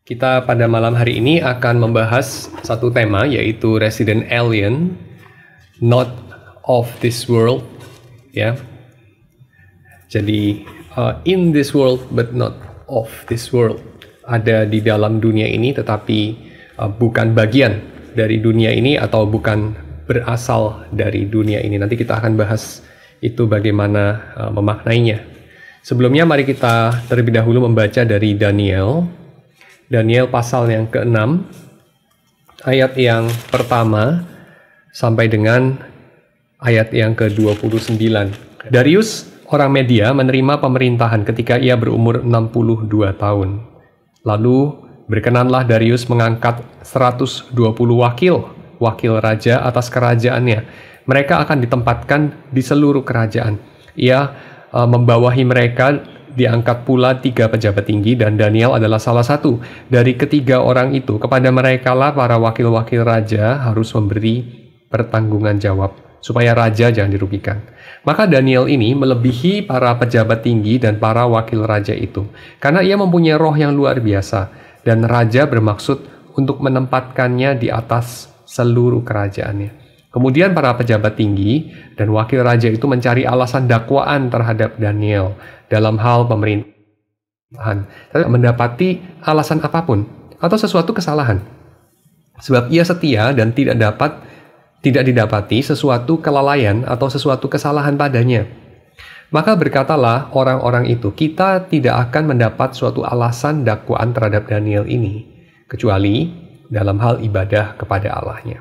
Kita pada malam hari ini akan membahas satu tema, yaitu Resident Alien, Not of this world, ya. Jadi in this world but not of this world. Ada di dalam dunia ini tetapi bukan bagian dari dunia ini atau bukan berasal dari dunia ini. Nanti kita akan bahas itu bagaimana memaknainya. Sebelumnya mari kita terlebih dahulu membaca dari Daniel pasal yang ke-6, ayat yang pertama sampai dengan ayat yang ke-29. Darius, orang Media, menerima pemerintahan ketika ia berumur 62 tahun. Lalu berkenanlah Darius mengangkat 120 wakil raja atas kerajaannya. Mereka akan ditempatkan di seluruh kerajaan. Ia membawahi mereka. Diangkat pula 3 pejabat tinggi, dan Daniel adalah salah satu dari ketiga orang itu. Kepada mereka lah para wakil-wakil raja harus memberi pertanggungan jawab, supaya raja jangan dirugikan. Maka Daniel ini melebihi para pejabat tinggi dan para wakil raja itu, karena ia mempunyai roh yang luar biasa, dan raja bermaksud untuk menempatkannya di atas seluruh kerajaannya. Kemudian para pejabat tinggi dan wakil raja itu mencari alasan dakwaan terhadap Daniel dalam hal pemerintahan. Tidak mendapati alasan apapun atau sesuatu kesalahan. Sebab ia setia dan tidak didapati sesuatu kelalaian atau sesuatu kesalahan padanya. Maka berkatalah orang-orang itu, kita tidak akan mendapat suatu alasan dakwaan terhadap Daniel ini, kecuali dalam hal ibadah kepada Allahnya.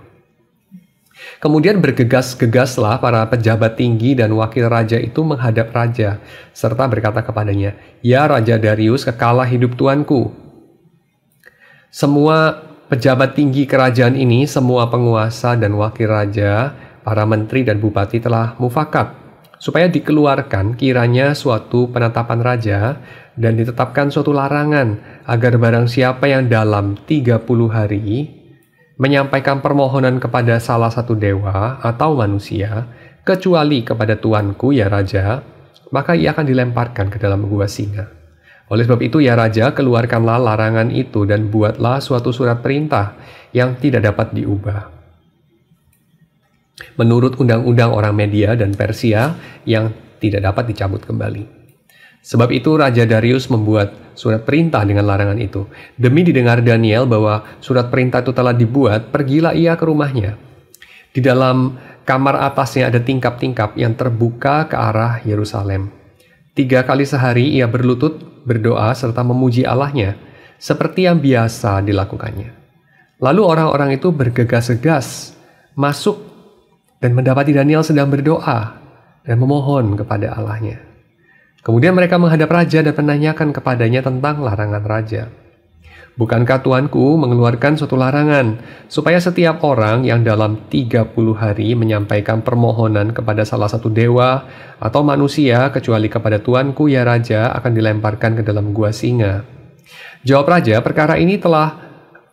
Kemudian bergegas-gegaslah para pejabat tinggi dan wakil raja itu menghadap raja, serta berkata kepadanya, "Ya Raja Darius, kekalah hidup tuanku. Semua pejabat tinggi kerajaan ini, semua penguasa dan wakil raja, para menteri dan bupati telah mufakat, supaya dikeluarkan kiranya suatu penetapan raja, dan ditetapkan suatu larangan, agar barang siapa yang dalam 30 hari menyampaikan permohonan kepada salah satu dewa atau manusia, kecuali kepada tuanku ya Raja, maka ia akan dilemparkan ke dalam gua singa. Oleh sebab itu ya Raja, keluarkanlah larangan itu dan buatlah suatu surat perintah yang tidak dapat diubah, menurut undang-undang orang Media dan Persia yang tidak dapat dicabut kembali." Sebab itu Raja Darius membuat surat perintah dengan larangan itu. Demi didengar Daniel bahwa surat perintah itu telah dibuat, pergilah ia ke rumahnya. Di dalam kamar atasnya ada tingkap-tingkap yang terbuka ke arah Yerusalem. 3 kali sehari ia berlutut, berdoa, serta memuji Allahnya, seperti yang biasa dilakukannya. Lalu orang-orang itu bergegas-gegas masuk dan mendapati Daniel sedang berdoa dan memohon kepada Allahnya. Kemudian mereka menghadap raja dan menanyakan kepadanya tentang larangan raja. "Bukankah tuanku mengeluarkan suatu larangan, supaya setiap orang yang dalam 30 hari menyampaikan permohonan kepada salah satu dewa atau manusia, kecuali kepada tuanku ya raja, akan dilemparkan ke dalam gua singa?" Jawab raja, "Perkara ini telah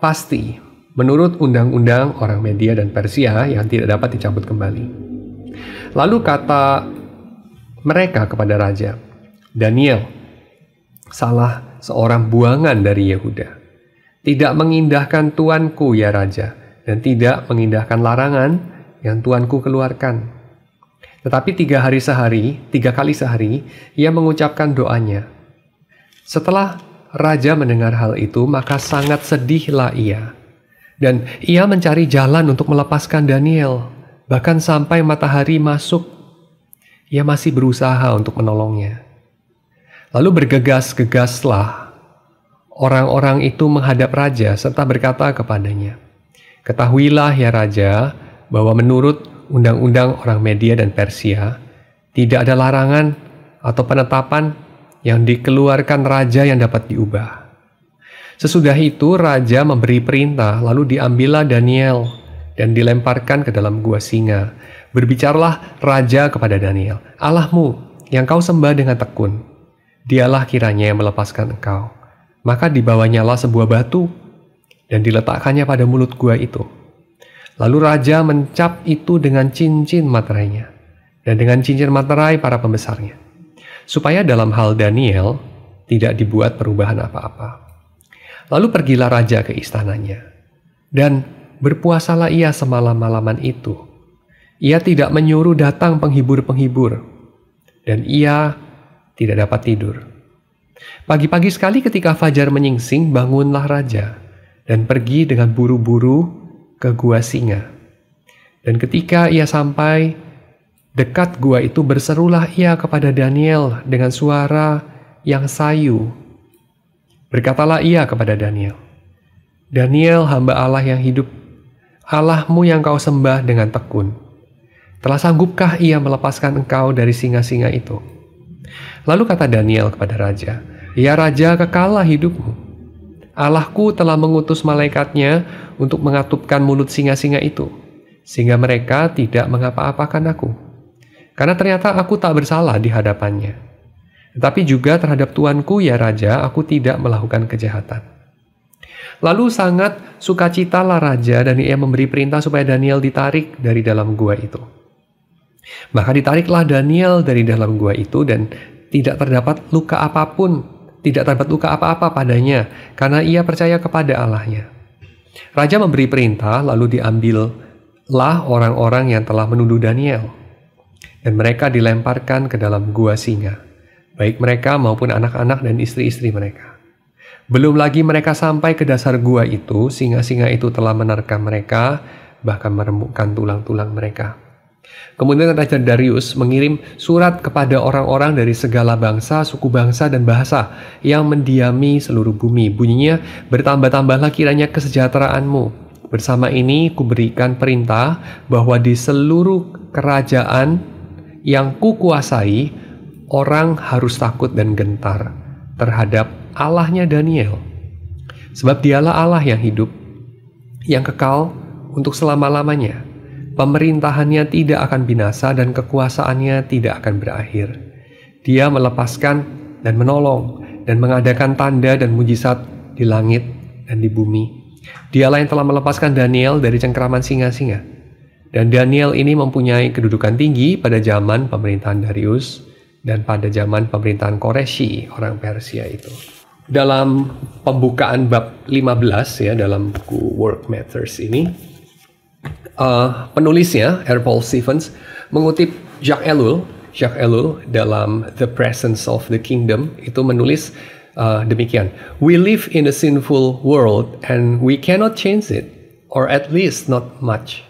pasti menurut undang-undang orang Media dan Persia yang tidak dapat dicabut kembali." Lalu kata mereka kepada raja, "Daniel, salah seorang buangan dari Yehuda, tidak mengindahkan tuanku ya raja, dan tidak mengindahkan larangan yang tuanku keluarkan. Tetapi 3 kali sehari, ia mengucapkan doanya." Setelah raja mendengar hal itu, maka sangat sedihlah ia, dan ia mencari jalan untuk melepaskan Daniel. Bahkan sampai matahari masuk, ia masih berusaha untuk menolongnya. Lalu bergegas-gegaslah orang-orang itu menghadap raja serta berkata kepadanya, "Ketahuilah ya raja, bahwa menurut undang-undang orang Media dan Persia, tidak ada larangan atau penetapan yang dikeluarkan raja yang dapat diubah." Sesudah itu raja memberi perintah, lalu diambillah Daniel dan dilemparkan ke dalam gua singa. Berbicaralah raja kepada Daniel, "Allahmu yang kau sembah dengan tekun, dialah kiranya yang melepaskan engkau." Maka dibawanyalah sebuah batu dan diletakkannya pada mulut gua itu. Lalu raja mencap itu dengan cincin materainya dan dengan cincin materai para pembesarnya, supaya dalam hal Daniel tidak dibuat perubahan apa-apa. Lalu pergilah raja ke istananya, dan berpuasalah ia semalam-malaman itu. Ia tidak menyuruh datang penghibur-penghibur, dan ia tidak dapat tidur. Pagi-pagi sekali ketika fajar menyingsing, bangunlah raja, dan pergi dengan buru-buru ke gua singa. Dan ketika ia sampai dekat gua itu, berserulah ia kepada Daniel dengan suara yang sayu. Berkatalah ia kepada Daniel, "Daniel, hamba Allah yang hidup, Allahmu yang kau sembah dengan tekun, telah sanggupkah ia melepaskan engkau dari singa-singa itu?" Lalu kata Daniel kepada raja, "Ya raja, kekallah hidupmu. Allahku telah mengutus malaikatnya untuk mengatupkan mulut singa-singa itu, sehingga mereka tidak mengapa-apakan aku. Karena ternyata aku tak bersalah di hadapannya. Tetapi juga terhadap tuanku, ya raja, aku tidak melakukan kejahatan." Lalu sangat sukacitalah raja, dan ia memberi perintah supaya Daniel ditarik dari dalam gua itu. Maka ditariklah Daniel dari dalam gua itu, dan tidak terdapat luka apa-apa padanya, karena ia percaya kepada Allahnya. Raja memberi perintah, lalu diambillah orang-orang yang telah menuduh Daniel, dan mereka dilemparkan ke dalam gua singa, baik mereka maupun anak-anak dan istri-istri mereka. Belum lagi mereka sampai ke dasar gua itu, singa-singa itu telah menerkam mereka, bahkan meremukkan tulang-tulang mereka. Kemudian Raja Darius mengirim surat kepada orang-orang dari segala bangsa, suku bangsa, dan bahasa yang mendiami seluruh bumi. Bunyinya, "Bertambah-tambahlah kiranya kesejahteraanmu. Bersama ini kuberikan perintah bahwa di seluruh kerajaan yang kukuasai, orang harus takut dan gentar terhadap Allahnya Daniel. Sebab dialah Allah yang hidup, yang kekal untuk selama-lamanya. Pemerintahannya tidak akan binasa dan kekuasaannya tidak akan berakhir. Dia melepaskan dan menolong dan mengadakan tanda dan mujizat di langit dan di bumi. Dialah yang telah melepaskan Daniel dari cengkraman singa-singa. Dan Daniel ini mempunyai kedudukan tinggi pada zaman pemerintahan Darius dan pada zaman pemerintahan Koreshi, orang Persia itu." Dalam pembukaan bab 15 ya, dalam buku Work Matters ini, penulisnya R. Paul Stevens mengutip Jacques Ellul dalam The Presence of the Kingdom itu menulis demikian, "We live in a sinful world and we cannot change it, or at least not much.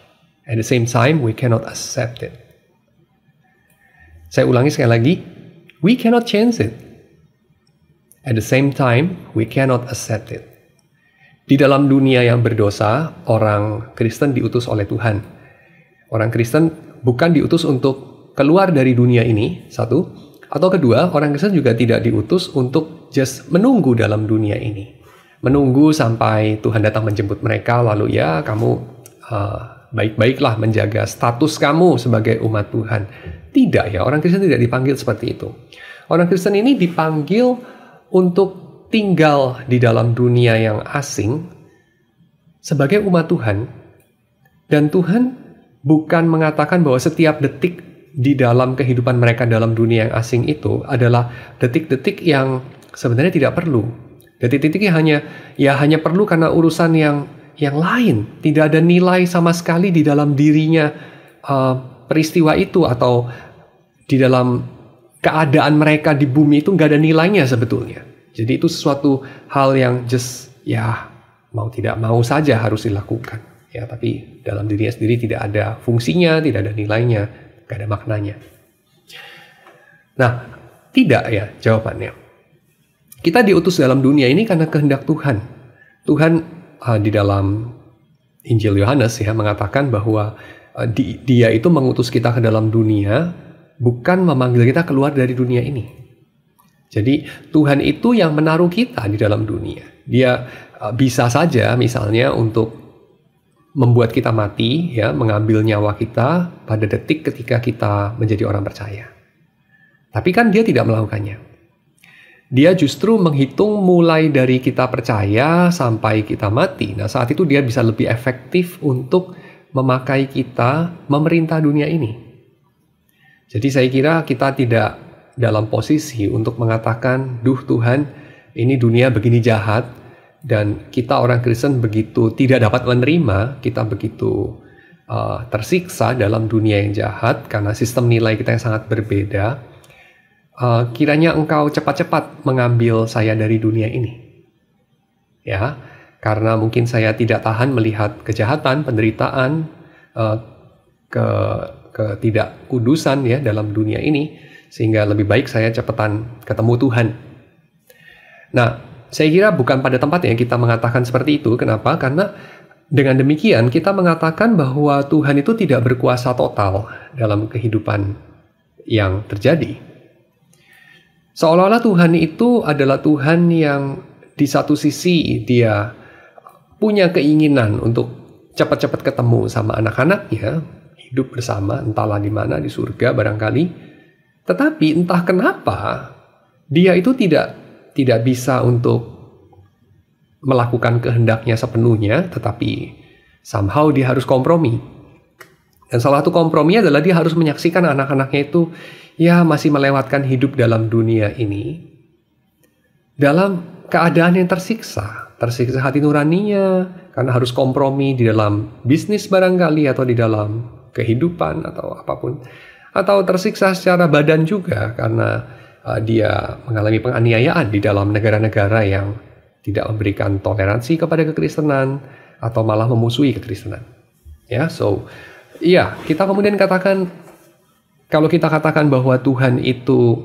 At the same time, we cannot accept it." Saya ulangi sekali lagi, we cannot change it. At the same time, we cannot accept it. Di dalam dunia yang berdosa, orang Kristen diutus oleh Tuhan. Orang Kristen bukan diutus untuk keluar dari dunia ini, satu. Atau kedua, orang Kristen juga tidak diutus untuk just menunggu dalam dunia ini. Menunggu sampai Tuhan datang menjemput mereka, lalu ya kamu baik-baiklah menjaga status kamu sebagai umat Tuhan. Tidak ya, orang Kristen tidak dipanggil seperti itu. Orang Kristen ini dipanggil untuk tinggal di dalam dunia yang asing sebagai umat Tuhan. Dan Tuhan bukan mengatakan bahwa setiap detik di dalam kehidupan mereka dalam dunia yang asing itu adalah detik-detik yang sebenarnya tidak perlu. Detik-detik yang hanya perlu karena urusan yang lain. Tidak ada nilai sama sekali di dalam dirinya peristiwa itu, atau di dalam keadaan mereka di bumi itu nggak ada nilainya sebetulnya. Jadi itu sesuatu hal yang just ya mau tidak mau saja harus dilakukan. Ya, tapi dalam dirinya sendiri tidak ada fungsinya, tidak ada nilainya, nggak ada maknanya. Nah, tidak ya jawabannya. Kita diutus dalam dunia ini karena kehendak Tuhan. Tuhan di dalam Injil Yohanes ya mengatakan bahwa Dia itu mengutus kita ke dalam dunia, bukan memanggil kita keluar dari dunia ini. Jadi Tuhan itu yang menaruh kita di dalam dunia. Dia bisa saja misalnya untuk membuat kita mati, ya, mengambil nyawa kita pada detik ketika kita menjadi orang percaya. Tapi kan Dia tidak melakukannya. Dia justru menghitung mulai dari kita percaya sampai kita mati. Nah, saat itu Dia bisa lebih efektif untuk memakai kita memerintah dunia ini. Jadi saya kira kita tidak dalam posisi untuk mengatakan, "Duh Tuhan, ini dunia begini jahat, Dan kita orang Kristen begitu tidak dapat menerima, kita begitu tersiksa dalam dunia yang jahat karena sistem nilai kita yang sangat berbeda. Kiranya engkau cepat-cepat mengambil saya dari dunia ini. Ya, karena mungkin saya tidak tahan melihat kejahatan, penderitaan, ketidakkudusan ya dalam dunia ini, sehingga lebih baik saya cepetan ketemu Tuhan. Nah, saya kira bukan pada tempatnya kita mengatakan seperti itu. Kenapa? Karena dengan demikian kita mengatakan bahwa Tuhan itu tidak berkuasa total dalam kehidupan yang terjadi. Seolah-olah Tuhan itu adalah Tuhan yang di satu sisi dia punya keinginan untuk cepat-cepat ketemu sama anak-anaknya, hidup bersama, entahlah di mana, di surga barangkali. Tetapi entah kenapa dia itu tidak bisa untuk melakukan kehendaknya sepenuhnya, tetapi somehow dia harus kompromi. Dan salah satu kompromi adalah dia harus menyaksikan anak-anaknya itu ya masih melewatkan hidup dalam dunia ini dalam keadaan yang tersiksa hati nuraninya karena harus kompromi di dalam bisnis barangkali, atau di dalam kehidupan atau apapun, atau tersiksa secara badan juga karena dia mengalami penganiayaan di dalam negara-negara yang tidak memberikan toleransi kepada kekristenan atau malah memusuhi kekristenan. Ya, kita kemudian katakan, kalau kita katakan bahwa Tuhan itu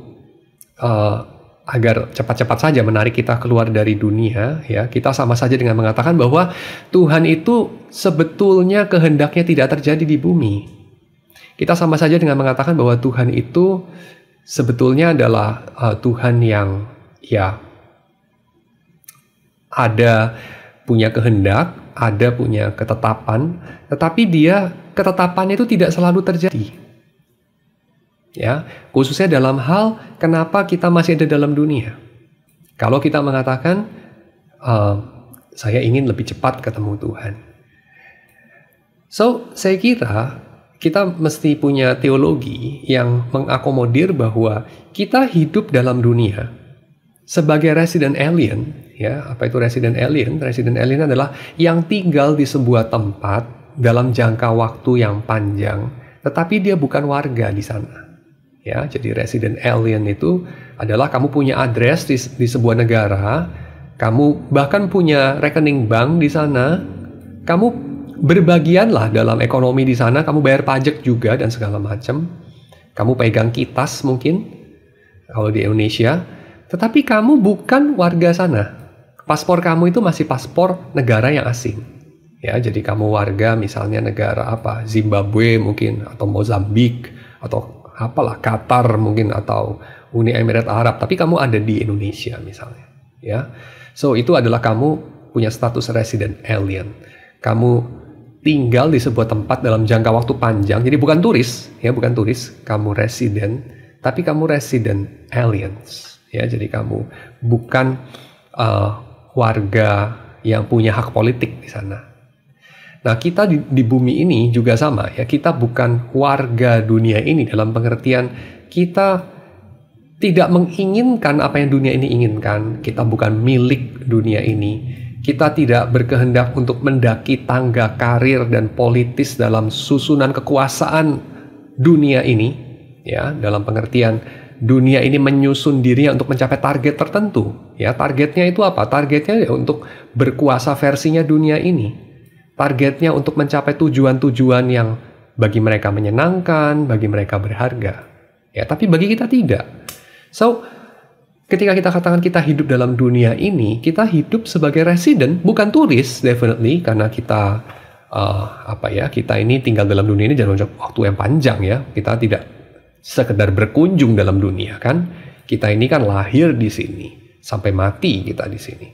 agar cepat-cepat saja menarik kita keluar dari dunia, ya, kita sama saja dengan mengatakan bahwa Tuhan itu sebetulnya kehendaknya tidak terjadi di bumi. Kita sama saja dengan mengatakan bahwa Tuhan itu sebetulnya adalah Tuhan yang ada punya kehendak, ada punya ketetapan, tetapi ketetapannya itu tidak selalu terjadi. Ya, khususnya dalam hal kenapa kita masih ada dalam dunia. Kalau kita mengatakan saya ingin lebih cepat ketemu Tuhan. Saya kira kita mesti punya teologi yang mengakomodir bahwa kita hidup dalam dunia sebagai resident alien. Ya, apa itu resident alien? Resident alien adalah yang tinggal di sebuah tempat dalam jangka waktu yang panjang, tetapi dia bukan warga di sana. Ya, jadi resident alien itu adalah kamu punya address di sebuah negara, kamu bahkan punya rekening bank di sana, kamu berbagianlah dalam ekonomi di sana, kamu bayar pajak juga dan segala macam, kamu pegang kitas mungkin kalau di Indonesia, tetapi kamu bukan warga sana. Paspor kamu itu masih paspor negara yang asing. Ya, jadi kamu warga misalnya negara apa? Zimbabwe mungkin, atau Mozambik, atau apalah, Qatar mungkin, atau Uni Emirat Arab, tapi kamu ada di Indonesia misalnya. Ya. Itu adalah kamu punya status resident alien. Kamu tinggal di sebuah tempat dalam jangka waktu panjang. Jadi bukan turis, ya, bukan turis, kamu resident, tapi kamu resident aliens. Ya, jadi kamu bukan warga yang punya hak politik di sana. Nah, kita di bumi ini juga sama, ya. Kita bukan warga dunia ini dalam pengertian kita tidak menginginkan apa yang dunia ini inginkan. Kita bukan milik dunia ini. Kita tidak berkehendak untuk mendaki tangga karir dan politis dalam susunan kekuasaan dunia ini, ya. Dalam pengertian dunia ini menyusun dirinya untuk mencapai target tertentu. Ya, targetnya itu apa? Targetnya ya untuk berkuasa versinya dunia ini. Targetnya untuk mencapai tujuan-tujuan yang bagi mereka menyenangkan, bagi mereka berharga. Ya, tapi bagi kita tidak. Ketika kita katakan kita hidup dalam dunia ini, kita hidup sebagai resident, bukan turis, definitely, karena kita kita ini tinggal dalam dunia ini dalam waktu yang panjang, ya. Kita tidak sekedar berkunjung dalam dunia, kan? Kita ini kan lahir di sini, sampai mati kita di sini.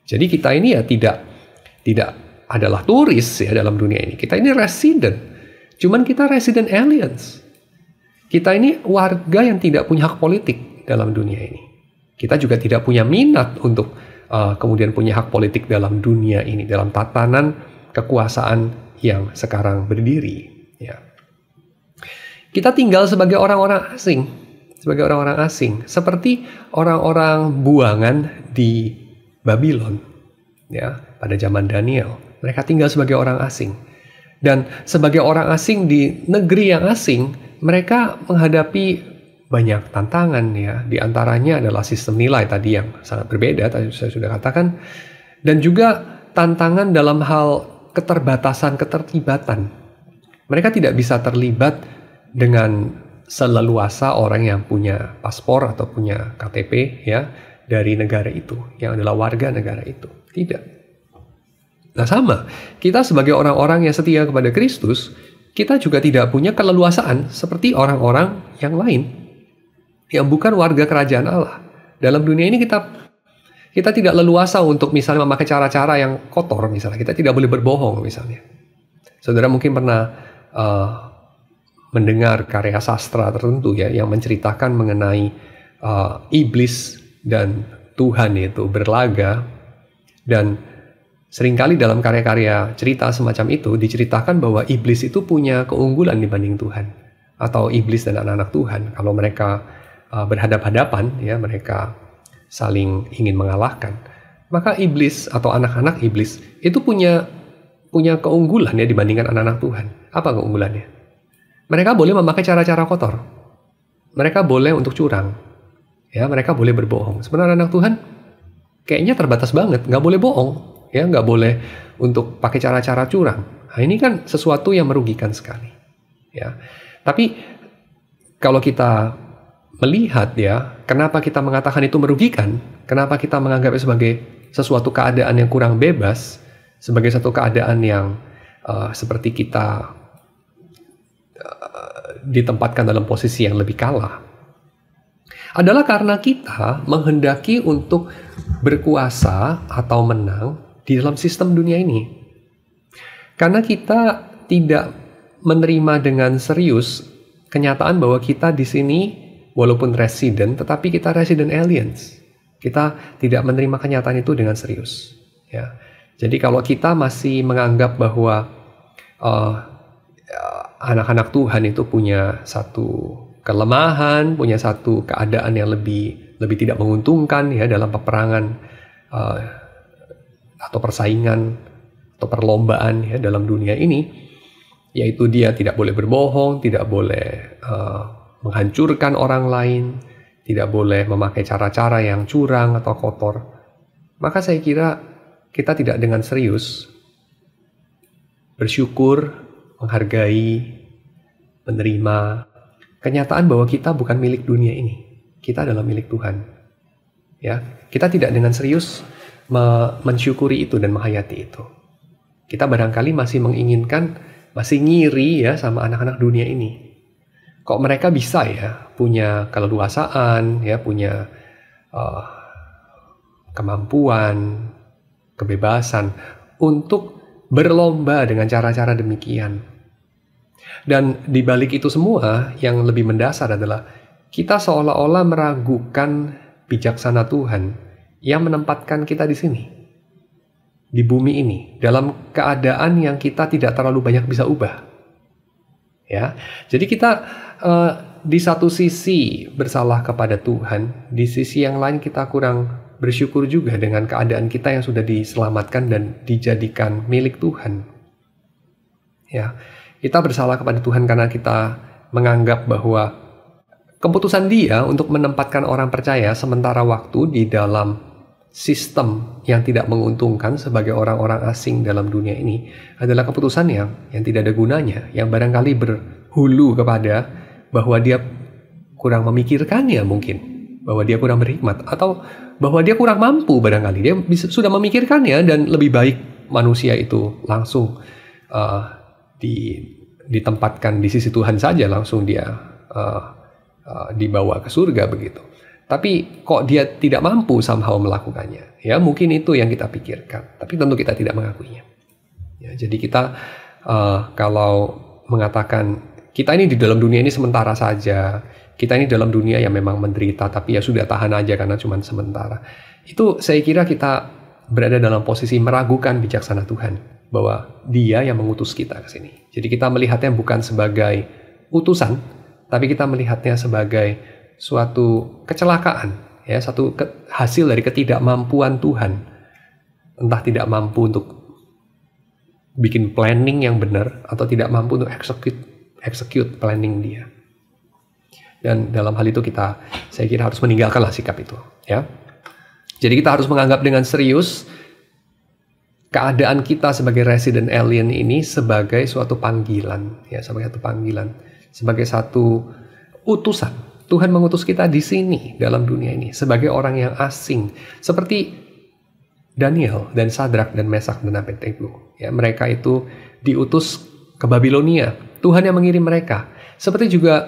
Jadi kita ini ya tidak adalah turis ya dalam dunia ini. Kita ini resident. Cuman kita resident aliens. Kita ini warga yang tidak punya hak politik dalam dunia ini. Kita juga tidak punya minat untuk kemudian punya hak politik dalam dunia ini, dalam tatanan kekuasaan yang sekarang berdiri. Ya. Kita tinggal sebagai orang-orang asing. Sebagai orang-orang asing. Seperti orang-orang buangan di Babylon. ya, pada zaman Daniel. Mereka tinggal sebagai orang asing. Dan sebagai orang asing di negeri yang asing, mereka menghadapi banyak tantangan ya. Di antaranya adalah sistem nilai tadi yang sangat berbeda, tadi saya sudah katakan. Dan juga tantangan dalam hal keterlibatan. Mereka tidak bisa terlibat dengan seleluasa orang yang punya paspor atau punya KTP ya dari negara itu, yang adalah warga negara itu. Tidak. Nah sama, kita sebagai orang-orang yang setia kepada Kristus, kita juga tidak punya keleluasaan seperti orang-orang yang lain yang bukan warga kerajaan Allah. Dalam dunia ini kita tidak leluasa untuk misalnya memakai cara-cara yang kotor misalnya. Kita tidak boleh berbohong misalnya. Saudara mungkin pernah mendengar karya sastra tertentu ya yang menceritakan mengenai iblis dan Tuhan itu berlaga, dan seringkali dalam karya-karya cerita semacam itu diceritakan bahwa iblis itu punya keunggulan dibanding Tuhan, atau iblis dan anak-anak Tuhan kalau mereka berhadap-hadapan ya, mereka saling ingin mengalahkan, maka iblis atau anak-anak iblis itu punya keunggulan ya dibandingkan anak-anak Tuhan. Apa keunggulannya? Mereka boleh memakai cara-cara kotor, mereka boleh untuk curang ya, mereka boleh berbohong. Sebenarnya anak Tuhan kayaknya terbatas banget, nggak boleh bohong ya, nggak boleh untuk pakai cara-cara curang. Nah, ini kan sesuatu yang merugikan sekali ya. Tapi kalau kita melihat ya, kenapa kita mengatakan itu merugikan, kenapa kita menganggapnya sebagai sesuatu keadaan yang kurang bebas, sebagai satu keadaan yang seperti kita ditempatkan dalam posisi yang lebih kalah, adalah karena kita menghendaki untuk berkuasa atau menang di dalam sistem dunia ini. Karena kita tidak menerima dengan serius kenyataan bahwa kita di sini walaupun resident, tetapi kita resident aliens. Kita tidak menerima kenyataan itu dengan serius. Ya. Jadi kalau kita masih menganggap bahwa anak-anak Tuhan itu punya satu kelemahan, punya satu keadaan yang lebih tidak menguntungkan ya dalam peperangan atau persaingan atau perlombaan ya dalam dunia ini, yaitu dia tidak boleh berbohong, tidak boleh menghancurkan orang lain, tidak boleh memakai cara-cara yang curang atau kotor. Maka saya kira kita tidak dengan serius bersyukur, menghargai, menerima kenyataan bahwa kita bukan milik dunia ini. Kita adalah milik Tuhan. Ya, kita tidak dengan serius mensyukuri itu dan menghayati itu. Kita barangkali masih menginginkan, masih ngiri ya sama anak-anak dunia ini. Kok mereka bisa ya punya keleluasaan, ya punya kemampuan, kebebasan untuk berlomba dengan cara-cara demikian. Dan di balik itu semua yang lebih mendasar adalah kita seolah-olah meragukan bijaksana Tuhan yang menempatkan kita di sini, di bumi ini, dalam keadaan yang kita tidak terlalu banyak bisa ubah. Ya, jadi kita di satu sisi bersalah kepada Tuhan, di sisi yang lain kita kurang bersyukur juga dengan keadaan kita yang sudah diselamatkan dan dijadikan milik Tuhan. Ya, kita bersalah kepada Tuhan karena kita menganggap bahwa keputusan Dia untuk menempatkan orang percaya sementara waktu di dalam sistem yang tidak menguntungkan sebagai orang-orang asing dalam dunia ini adalah keputusan yang tidak ada gunanya, yang barangkali berhulu kepada bahwa dia kurang memikirkannya mungkin, bahwa dia kurang berhikmat, atau bahwa dia kurang mampu barangkali. Dia sudah memikirkannya dan lebih baik manusia itu langsung ditempatkan di sisi Tuhan saja, langsung dia dibawa ke surga begitu. Tapi kok dia tidak mampu somehow melakukannya? Ya mungkin itu yang kita pikirkan. Tapi tentu kita tidak mengakuinya. Ya, jadi kita kalau mengatakan kita ini di dalam dunia ini sementara saja, kita ini dalam dunia yang memang menderita, tapi ya sudah tahan aja karena cuma sementara. Itu saya kira kita berada dalam posisi meragukan bijaksana Tuhan, bahwa Dia yang mengutus kita ke sini. Jadi kita melihatnya bukan sebagai utusan, tapi kita melihatnya sebagai suatu kecelakaan, ya, satu hasil dari ketidakmampuan Tuhan entah tidak mampu untuk bikin planning yang benar, atau tidak mampu untuk execute planning dia. Dan dalam hal itu saya kira harus meninggalkanlah sikap itu, ya. Jadi kita harus menganggap dengan serius keadaan kita sebagai resident alien ini sebagai suatu panggilan, ya, sebagai satu panggilan, sebagai satu utusan. Tuhan mengutus kita di sini dalam dunia ini sebagai orang yang asing, seperti Daniel dan Sadrak dan Mesak dan Abednego. Ya, mereka itu diutus ke Babilonia. Tuhan yang mengirim mereka. Seperti juga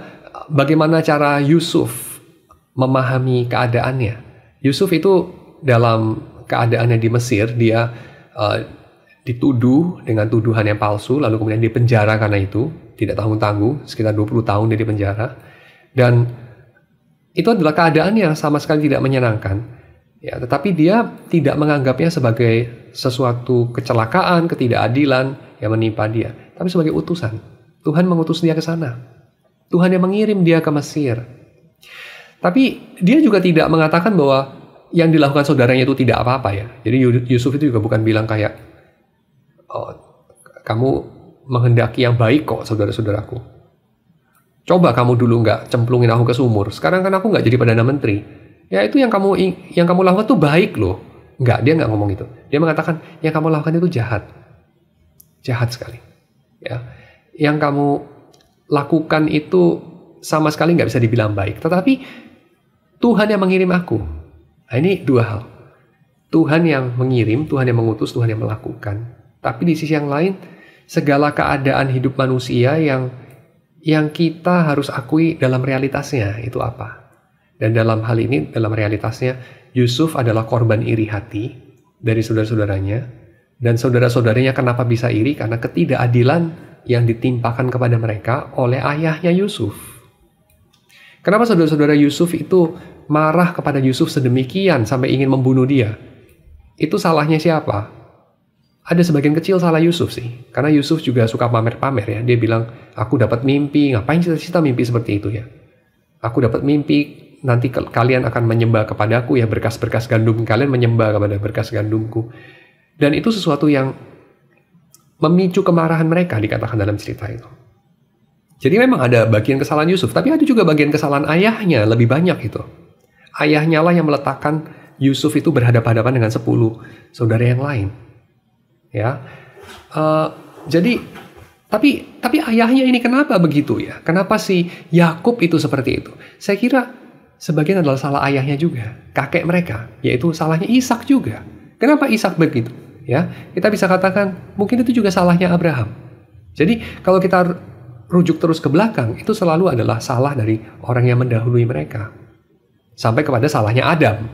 bagaimana cara Yusuf memahami keadaannya. Yusuf itu dalam keadaannya di Mesir, dia dituduh dengan tuduhan yang palsu, lalu kemudian dipenjara karena itu, tidak tanggung-tanggung, sekitar 20 tahun dia dipenjara. Dan itu adalah keadaan yang sama sekali tidak menyenangkan. Ya, tetapi dia tidak menganggapnya sebagai sesuatu kecelakaan, ketidakadilan yang menimpa dia, tapi sebagai utusan. Tuhan mengutus dia ke sana. Tuhan yang mengirim dia ke Mesir. Tapi dia juga tidak mengatakan bahwa yang dilakukan saudaranya itu tidak apa-apa, ya. Jadi Yusuf itu juga bukan bilang kayak, oh, kamu menghendaki yang baik kok, saudara-saudaraku. Coba kamu dulu nggak cemplungin aku ke sumur. Sekarang kan aku nggak jadi Perdana Menteri. Ya, itu yang kamu lakukan tuh baik loh. Enggak, dia nggak ngomong itu. Dia mengatakan yang kamu lakukan itu jahat. Jahat sekali. Ya. Yang kamu lakukan itu sama sekali nggak bisa dibilang baik. Tetapi Tuhan yang mengirim aku. Nah, ini dua hal. Tuhan yang mengirim, Tuhan yang mengutus, Tuhan yang melakukan. Tapi di sisi yang lain, segala keadaan hidup manusia yang kita harus akui dalam realitasnya itu apa? Dan dalam hal ini, dalam realitasnya, Yusuf adalah korban iri hati dari saudara-saudaranya. Dan saudara-saudaranya kenapa bisa iri? Karena ketidakadilan yang ditimpakan kepada mereka oleh ayahnya Yusuf. Kenapa saudara-saudara Yusuf itu marah kepada Yusuf sedemikian sampai ingin membunuh dia? Itu salahnya siapa? Ada sebagian kecil salah Yusuf sih. Karena Yusuf juga suka pamer-pamer, ya. Dia bilang, aku dapat mimpi. Ngapain cita-cita mimpi seperti itu, ya? Aku dapat mimpi, nanti kalian akan menyembah kepadaku, ya, berkas-berkas gandum kalian menyembah kepada berkas gandumku. Dan itu sesuatu yang memicu kemarahan mereka, dikatakan dalam cerita itu. Jadi memang ada bagian kesalahan Yusuf, tapi ada juga bagian kesalahan ayahnya, lebih banyak itu. Ayahnya lah yang meletakkan Yusuf itu berhadapan-hadapan dengan 10 saudara yang lain. Ya, jadi tapi ayahnya ini kenapa begitu, ya? Kenapa si Yakub itu seperti itu? Saya kira sebagian adalah salah ayahnya juga, kakek mereka, yaitu salahnya Ishak juga. Kenapa Ishak begitu? Ya, kita bisa katakan mungkin itu juga salahnya Abraham. Jadi kalau kita rujuk terus ke belakang, itu selalu adalah salah dari orang yang mendahului mereka, sampai kepada salahnya Adam.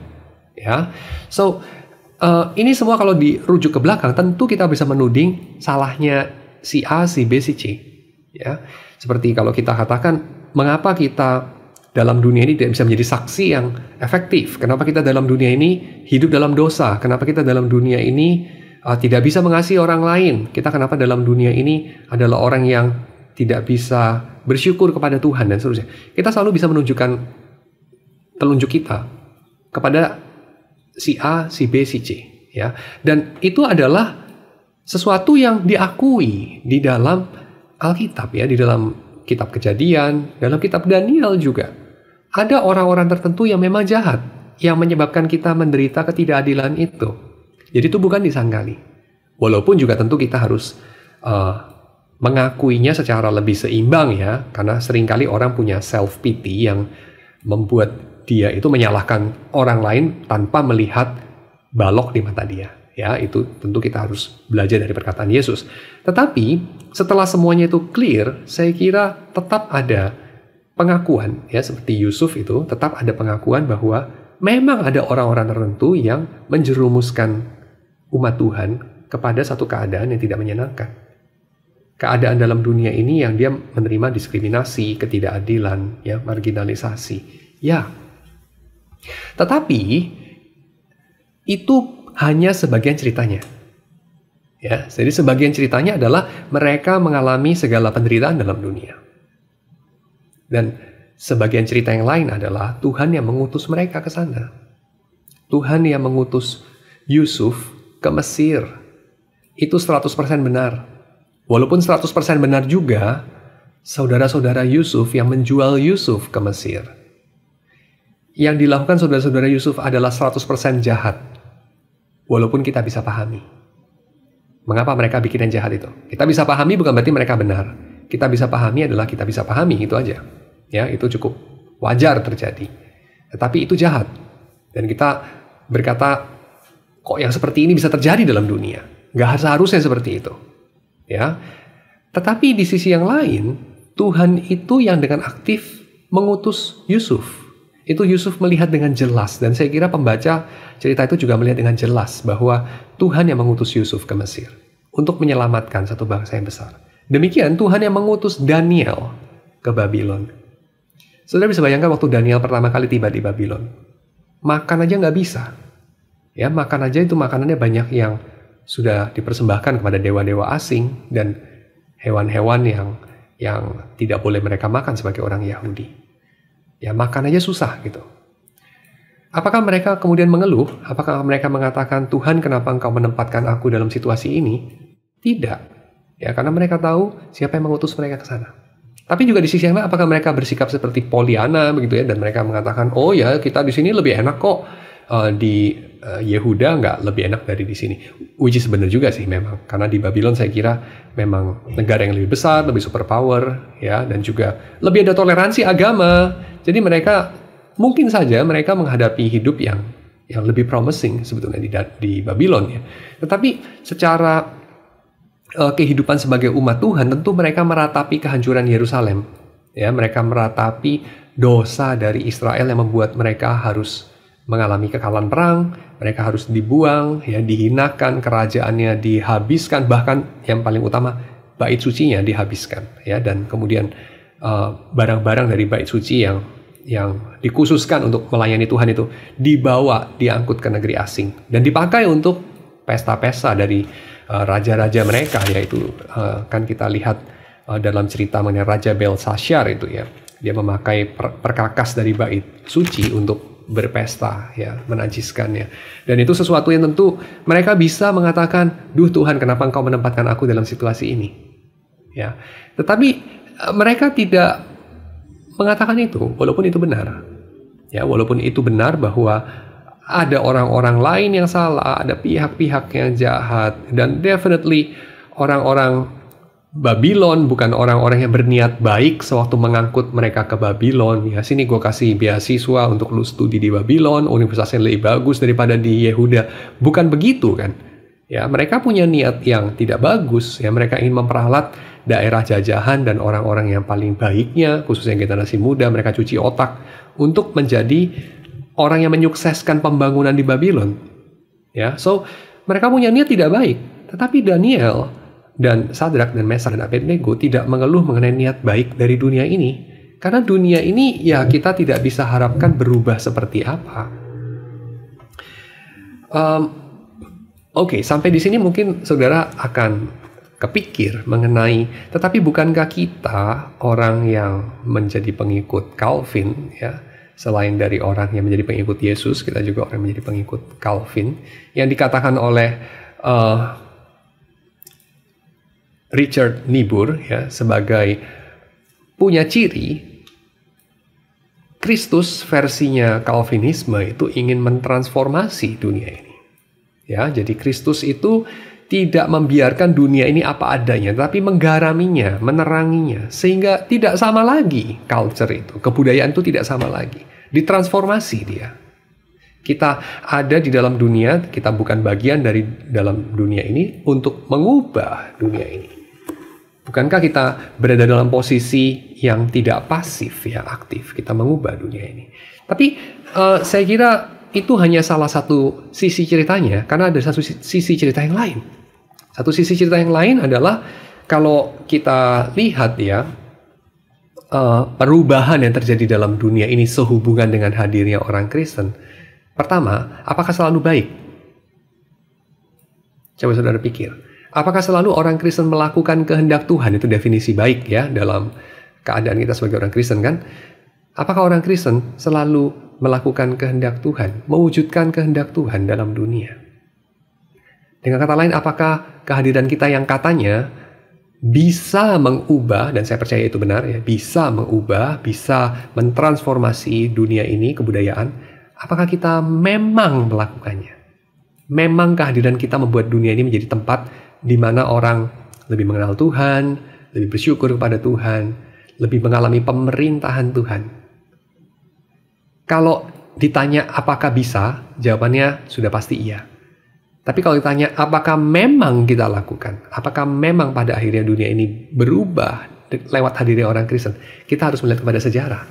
Ya, so ini semua kalau dirujuk ke belakang, tentu kita bisa menuding salahnya si A, si B, si C. Ya, seperti kalau kita katakan, mengapa kita dalam dunia ini tidak bisa menjadi saksi yang efektif? Kenapa kita dalam dunia ini hidup dalam dosa? Kenapa kita dalam dunia ini tidak bisa mengasihi orang lain? Kita kenapa dalam dunia ini adalah orang yang tidak bisa bersyukur kepada Tuhan dan seterusnya? Kita selalu bisa menunjukkan telunjuk kita kepada si A, si B, si C, ya. Dan itu adalah sesuatu yang diakui di dalam Alkitab, ya, di dalam kitab Kejadian, dalam kitab Daniel juga. Ada orang-orang tertentu yang memang jahat, yang menyebabkan kita menderita ketidakadilan itu. Jadi itu bukan disangkali. Walaupun juga tentu kita harus mengakuinya secara lebih seimbang, ya, karena seringkali orang punya self pity yang membuat dia itu menyalahkan orang lain tanpa melihat balok di mata dia. Ya, itu tentu kita harus belajar dari perkataan Yesus. Tetapi setelah semuanya itu clear, saya kira tetap ada pengakuan, ya, seperti Yusuf itu tetap ada pengakuan bahwa memang ada orang-orang tertentu yang menjerumuskan umat Tuhan kepada satu keadaan yang tidak menyenangkan. Keadaan dalam dunia ini yang dia menerima diskriminasi, ketidakadilan, ya, marginalisasi. Ya. Tetapi itu hanya sebagian ceritanya. Ya, jadi sebagian ceritanya adalah mereka mengalami segala penderitaan dalam dunia. Dan sebagian cerita yang lain adalah Tuhan yang mengutus mereka ke sana. Tuhan yang mengutus Yusuf ke ke Mesir. Itu 100% benar. Walaupun 100% benar juga, saudara-saudara Yusuf yang menjual Yusuf ke Mesir. Yang dilakukan saudara-saudara Yusuf adalah 100% jahat. Walaupun kita bisa pahami. Mengapa mereka bikin yang jahat itu? Kita bisa pahami bukan berarti mereka benar. Kita bisa pahami adalah kita bisa pahami, itu aja. Ya, itu cukup wajar terjadi. Tetapi itu jahat. Dan kita berkata, kok yang seperti ini bisa terjadi dalam dunia? Nggak seharusnya seperti itu. Ya. Tetapi di sisi yang lain, Tuhan itu yang dengan aktif mengutus Yusuf. Itu Yusuf melihat dengan jelas. Dan saya kira pembaca cerita itu juga melihat dengan jelas bahwa Tuhan yang mengutus Yusuf ke Mesir untuk menyelamatkan satu bangsa yang besar. Demikian Tuhan yang mengutus Daniel ke Babylon. Saudara bisa bayangkan waktu Daniel pertama kali tiba di Babylon. Makan aja nggak bisa. Ya, makan aja itu makanannya banyak yang sudah dipersembahkan kepada dewa-dewa asing dan hewan-hewan yang tidak boleh mereka makan sebagai orang Yahudi. Ya, makan aja susah gitu. Apakah mereka kemudian mengeluh? Apakah mereka mengatakan, Tuhan kenapa engkau menempatkan aku dalam situasi ini? Tidak. Ya, karena mereka tahu siapa yang mengutus mereka ke sana. Tapi juga di sisi yang lain, apakah mereka bersikap seperti Pollyanna begitu ya, dan mereka mengatakan, oh ya kita di sini lebih enak kok, di Yehuda nggak lebih enak dari di sini. Which is benar juga sih memang, karena di Babylon saya kira memang negara yang lebih besar, lebih superpower, ya, dan juga lebih ada toleransi agama. Jadi mereka mungkin saja mereka menghadapi hidup yang lebih promising sebetulnya di Babylon ya. Tetapi secara kehidupan sebagai umat Tuhan, tentu mereka meratapi kehancuran Yerusalem. Ya, mereka meratapi dosa dari Israel yang membuat mereka harus mengalami kekalahan perang, mereka harus dibuang, ya, dihinakan, kerajaannya dihabiskan, bahkan yang paling utama bait sucinya dihabiskan, ya, dan kemudian barang-barang dari bait suci yang dikhususkan untuk melayani Tuhan itu dibawa, diangkut ke negeri asing dan dipakai untuk pesta-pesta dari raja-raja mereka, yaitu kan kita lihat dalam cerita mengenai Raja Belshazzar itu ya, dia memakai perkakas dari bait suci untuk berpesta, ya, menajiskannya. Dan itu sesuatu yang tentu mereka bisa mengatakan, duh Tuhan kenapa engkau menempatkan aku dalam situasi ini, ya. Tetapi mereka tidak mengatakan itu, walaupun itu benar, ya, walaupun itu benar bahwa ada orang-orang lain yang salah, ada pihak-pihak yang jahat, dan definitely orang-orang Babylon bukan orang-orang yang berniat baik sewaktu mengangkut mereka ke Babylon. Ya, sini gue kasih beasiswa untuk lu studi di Babylon, universitasnya lebih bagus daripada di Yehuda. Bukan begitu kan? Ya, mereka punya niat yang tidak bagus. Ya, mereka ingin memperalat daerah jajahan dan orang-orang yang paling baiknya, khususnya generasi muda, mereka cuci otak untuk menjadi orang yang menyukseskan pembangunan di Babylon. Ya, so mereka punya niat tidak baik. Tetapi Daniel dan Sadrak dan Mesak dan Abednego tidak mengeluh mengenai niat baik dari dunia ini. Karena dunia ini ya kita tidak bisa harapkan berubah seperti apa. Oke, sampai di sini mungkin saudara akan kepikir mengenai, tetapi bukankah kita orang yang menjadi pengikut Calvin, ya, selain dari orang yang menjadi pengikut Yesus, kita juga orang yang menjadi pengikut Calvin, yang dikatakan oleh Richard Niebuhr, ya, sebagai punya ciri Kristus versinya Calvinisme itu ingin mentransformasi dunia ini. Ya, jadi Kristus itu tidak membiarkan dunia ini apa adanya, tapi menggaraminya, meneranginya, sehingga tidak sama lagi culture itu, kebudayaan itu tidak sama lagi, ditransformasi dia. Kita ada di dalam dunia, kita bukan bagian dari dalam dunia ini untuk mengubah dunia ini. Bukankah kita berada dalam posisi yang tidak pasif, yang aktif, kita mengubah dunia ini. Tapi saya kira itu hanya salah satu sisi ceritanya, karena ada satu sisi cerita yang lain. Satu sisi cerita yang lain adalah kalau kita lihat ya, perubahan yang terjadi dalam dunia ini sehubungan dengan hadirnya orang Kristen. Pertama, apakah selalu baik? Coba saudara pikir. Apakah selalu orang Kristen melakukan kehendak Tuhan? Itu definisi baik ya dalam keadaan kita sebagai orang Kristen kan? Apakah orang Kristen selalu melakukan kehendak Tuhan? Mewujudkan kehendak Tuhan dalam dunia? Dengan kata lain, apakah kehadiran kita yang katanya bisa mengubah, dan saya percaya itu benar ya, bisa mengubah, bisa mentransformasi dunia ini, kebudayaan, apakah kita memang melakukannya? Memang kehadiran kita membuat dunia ini menjadi tempat di mana orang lebih mengenal Tuhan, lebih bersyukur kepada Tuhan, lebih mengalami pemerintahan Tuhan. Kalau ditanya apakah bisa, jawabannya sudah pasti iya. Tapi kalau ditanya apakah memang kita lakukan, apakah memang pada akhirnya dunia ini berubah lewat hadirnya orang Kristen, kita harus melihat kepada sejarah.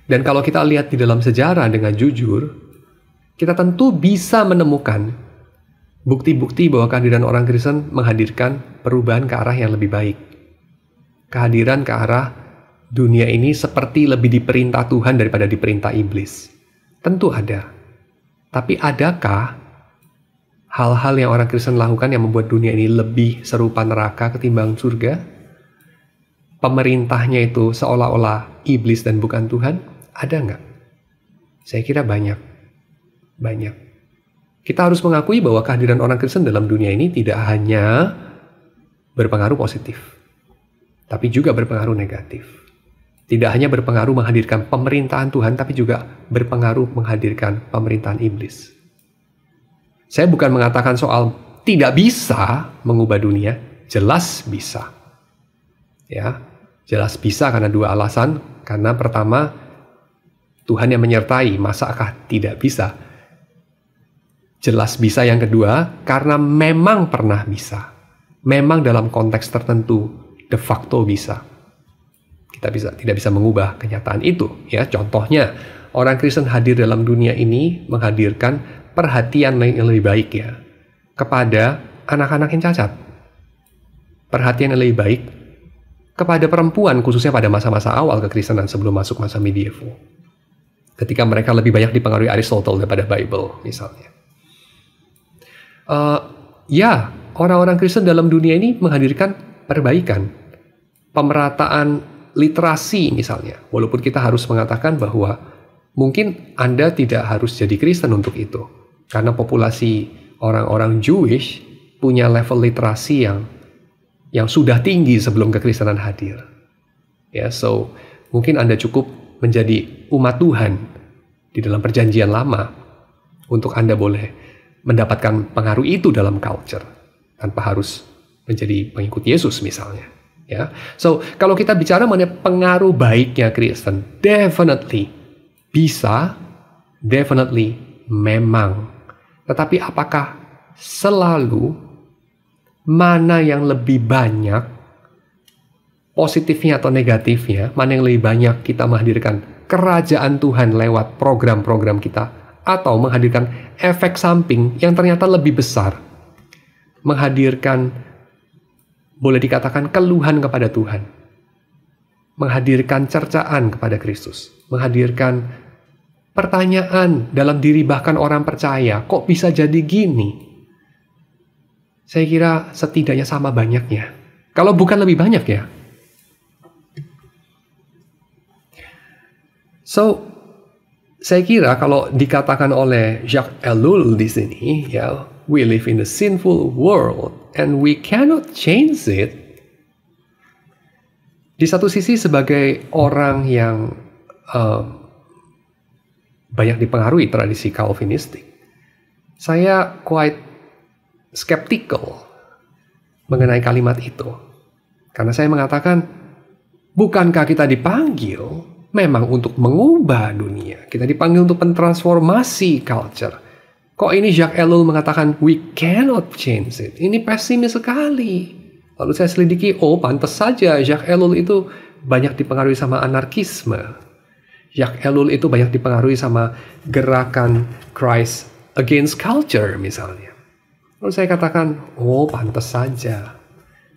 Dan kalau kita lihat di dalam sejarah dengan jujur, kita tentu bisa menemukan bukti-bukti bahwa kehadiran orang Kristen menghadirkan perubahan ke arah yang lebih baik. Kehadiran ke arah dunia ini seperti lebih diperintah Tuhan daripada diperintah iblis. Tentu ada. Tapi adakah hal-hal yang orang Kristen lakukan yang membuat dunia ini lebih serupa neraka ketimbang surga? Pemerintahnya itu seolah-olah iblis dan bukan Tuhan? Ada nggak? Saya kira banyak. Banyak. Kita harus mengakui bahwa kehadiran orang Kristen dalam dunia ini tidak hanya berpengaruh positif, tapi juga berpengaruh negatif. Tidak hanya berpengaruh menghadirkan pemerintahan Tuhan, tapi juga berpengaruh menghadirkan pemerintahan iblis. Saya bukan mengatakan soal tidak bisa mengubah dunia, jelas bisa. Ya, jelas bisa karena dua alasan. Karena pertama, Tuhan yang menyertai, masakah tidak bisa? Jelas bisa yang kedua, karena memang pernah bisa. Memang dalam konteks tertentu, de facto bisa. Kita tidak bisa mengubah kenyataan itu. Ya, contohnya, orang Kristen hadir dalam dunia ini menghadirkan perhatian yang lebih baik ya kepada anak-anak yang cacat. Perhatian yang lebih baik kepada perempuan, khususnya pada masa-masa awal kekristenan sebelum masuk masa medieval. Ketika mereka lebih banyak dipengaruhi Aristotle daripada Bible, misalnya. Ya, orang-orang Kristen dalam dunia ini menghadirkan perbaikan, pemerataan literasi misalnya. Walaupun kita harus mengatakan bahwa mungkin Anda tidak harus jadi Kristen untuk itu. Karena populasi orang-orang Jewish punya level literasi yang sudah tinggi sebelum kekristenan hadir. Ya, so mungkin Anda cukup menjadi umat Tuhan di dalam perjanjian lama untuk Anda boleh mendapatkan pengaruh itu dalam culture tanpa harus menjadi pengikut Yesus misalnya. Ya, so kalau kita bicara mengenai pengaruh baiknya Kristen, definitely bisa, definitely memang. Tetapi apakah selalu mana yang lebih banyak positifnya atau negatifnya, mana yang lebih banyak kita menghadirkan kerajaan Tuhan lewat program-program kita, atau menghadirkan efek samping yang ternyata lebih besar, menghadirkan boleh dikatakan keluhan kepada Tuhan, menghadirkan cercaan kepada Kristus, menghadirkan pertanyaan dalam diri bahkan orang percaya, kok bisa jadi gini? Saya kira setidaknya sama banyaknya. Kalau bukan lebih banyak ya. So, saya kira kalau dikatakan oleh Jacques Ellul di sini, ya, we live in a sinful world and we cannot change it. Di satu sisi sebagai orang yang banyak dipengaruhi tradisi Calvinistik, saya quite skeptical mengenai kalimat itu. Karena saya mengatakan, bukankah kita dipanggil memang untuk mengubah dunia? Kita dipanggil untuk mentransformasi culture. Kok ini Jacques Ellul mengatakan, we cannot change it? Ini pesimis sekali. Lalu saya selidiki, oh pantas saja Jacques Ellul itu banyak dipengaruhi sama anarkisme. Jacques Ellul itu banyak dipengaruhi sama gerakan Christ Against Culture misalnya. Lalu saya katakan, oh pantas saja.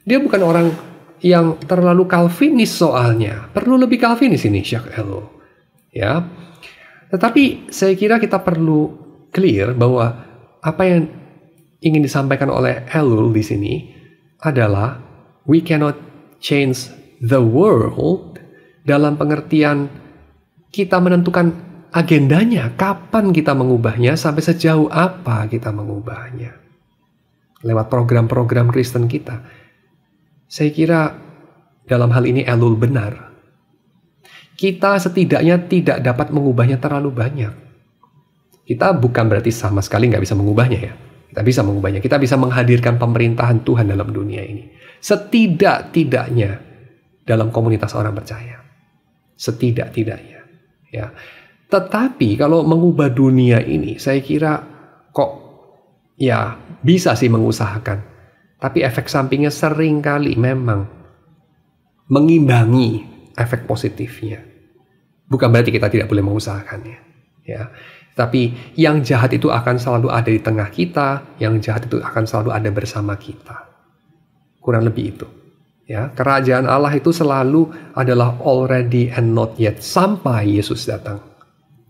Dia bukan orang yang terlalu Calvinis soalnya. Perlu lebih Calvinis ini Jacques Ellul. Ya. Tetapi saya kira kita perlu clear bahwa apa yang ingin disampaikan oleh Ellul di sini adalah we cannot change the world dalam pengertian kita menentukan agendanya, kapan kita mengubahnya, sampai sejauh apa kita mengubahnya. Lewat program-program Kristen kita. Saya kira dalam hal ini Elul benar. Kita setidaknya tidak dapat mengubahnya terlalu banyak. Kita bukan berarti sama sekali nggak bisa mengubahnya ya. Kita bisa mengubahnya. Kita bisa menghadirkan pemerintahan Tuhan dalam dunia ini. Setidak-tidaknya dalam komunitas orang percaya. Setidak-tidaknya. Ya. Tetapi kalau mengubah dunia ini, saya kira kok ya bisa sih mengusahakan. Tapi efek sampingnya sering kali memang mengimbangi efek positifnya. Bukan berarti kita tidak boleh mengusahakannya. Ya. Tapi yang jahat itu akan selalu ada di tengah kita, yang jahat itu akan selalu ada bersama kita. Kurang lebih itu. Ya, kerajaan Allah itu selalu adalah already and not yet sampai Yesus datang.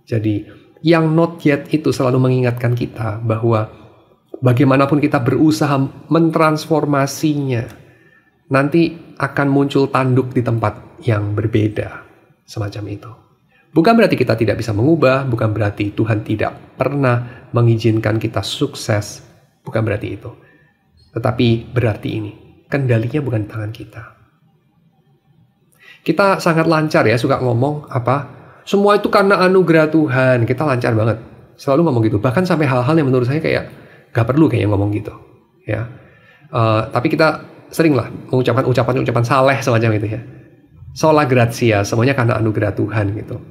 Jadi, yang not yet itu selalu mengingatkan kita bahwa bagaimanapun kita berusaha mentransformasinya, nanti akan muncul tanduk di tempat yang berbeda, semacam itu. Bukan berarti kita tidak bisa mengubah, bukan berarti Tuhan tidak pernah mengizinkan kita sukses, bukan berarti itu. Tetapi berarti ini, kendalinya bukan di tangan kita. Kita sangat lancar ya, suka ngomong semua itu karena anugerah Tuhan. Kita lancar banget, selalu ngomong gitu. Bahkan sampai hal-hal yang menurut saya kayak gak perlu kayaknya ngomong gitu. Ya, tapi kita seringlah mengucapkan ucapan-ucapan saleh semacam itu ya. Sola gratia, semuanya karena anugerah Tuhan gitu.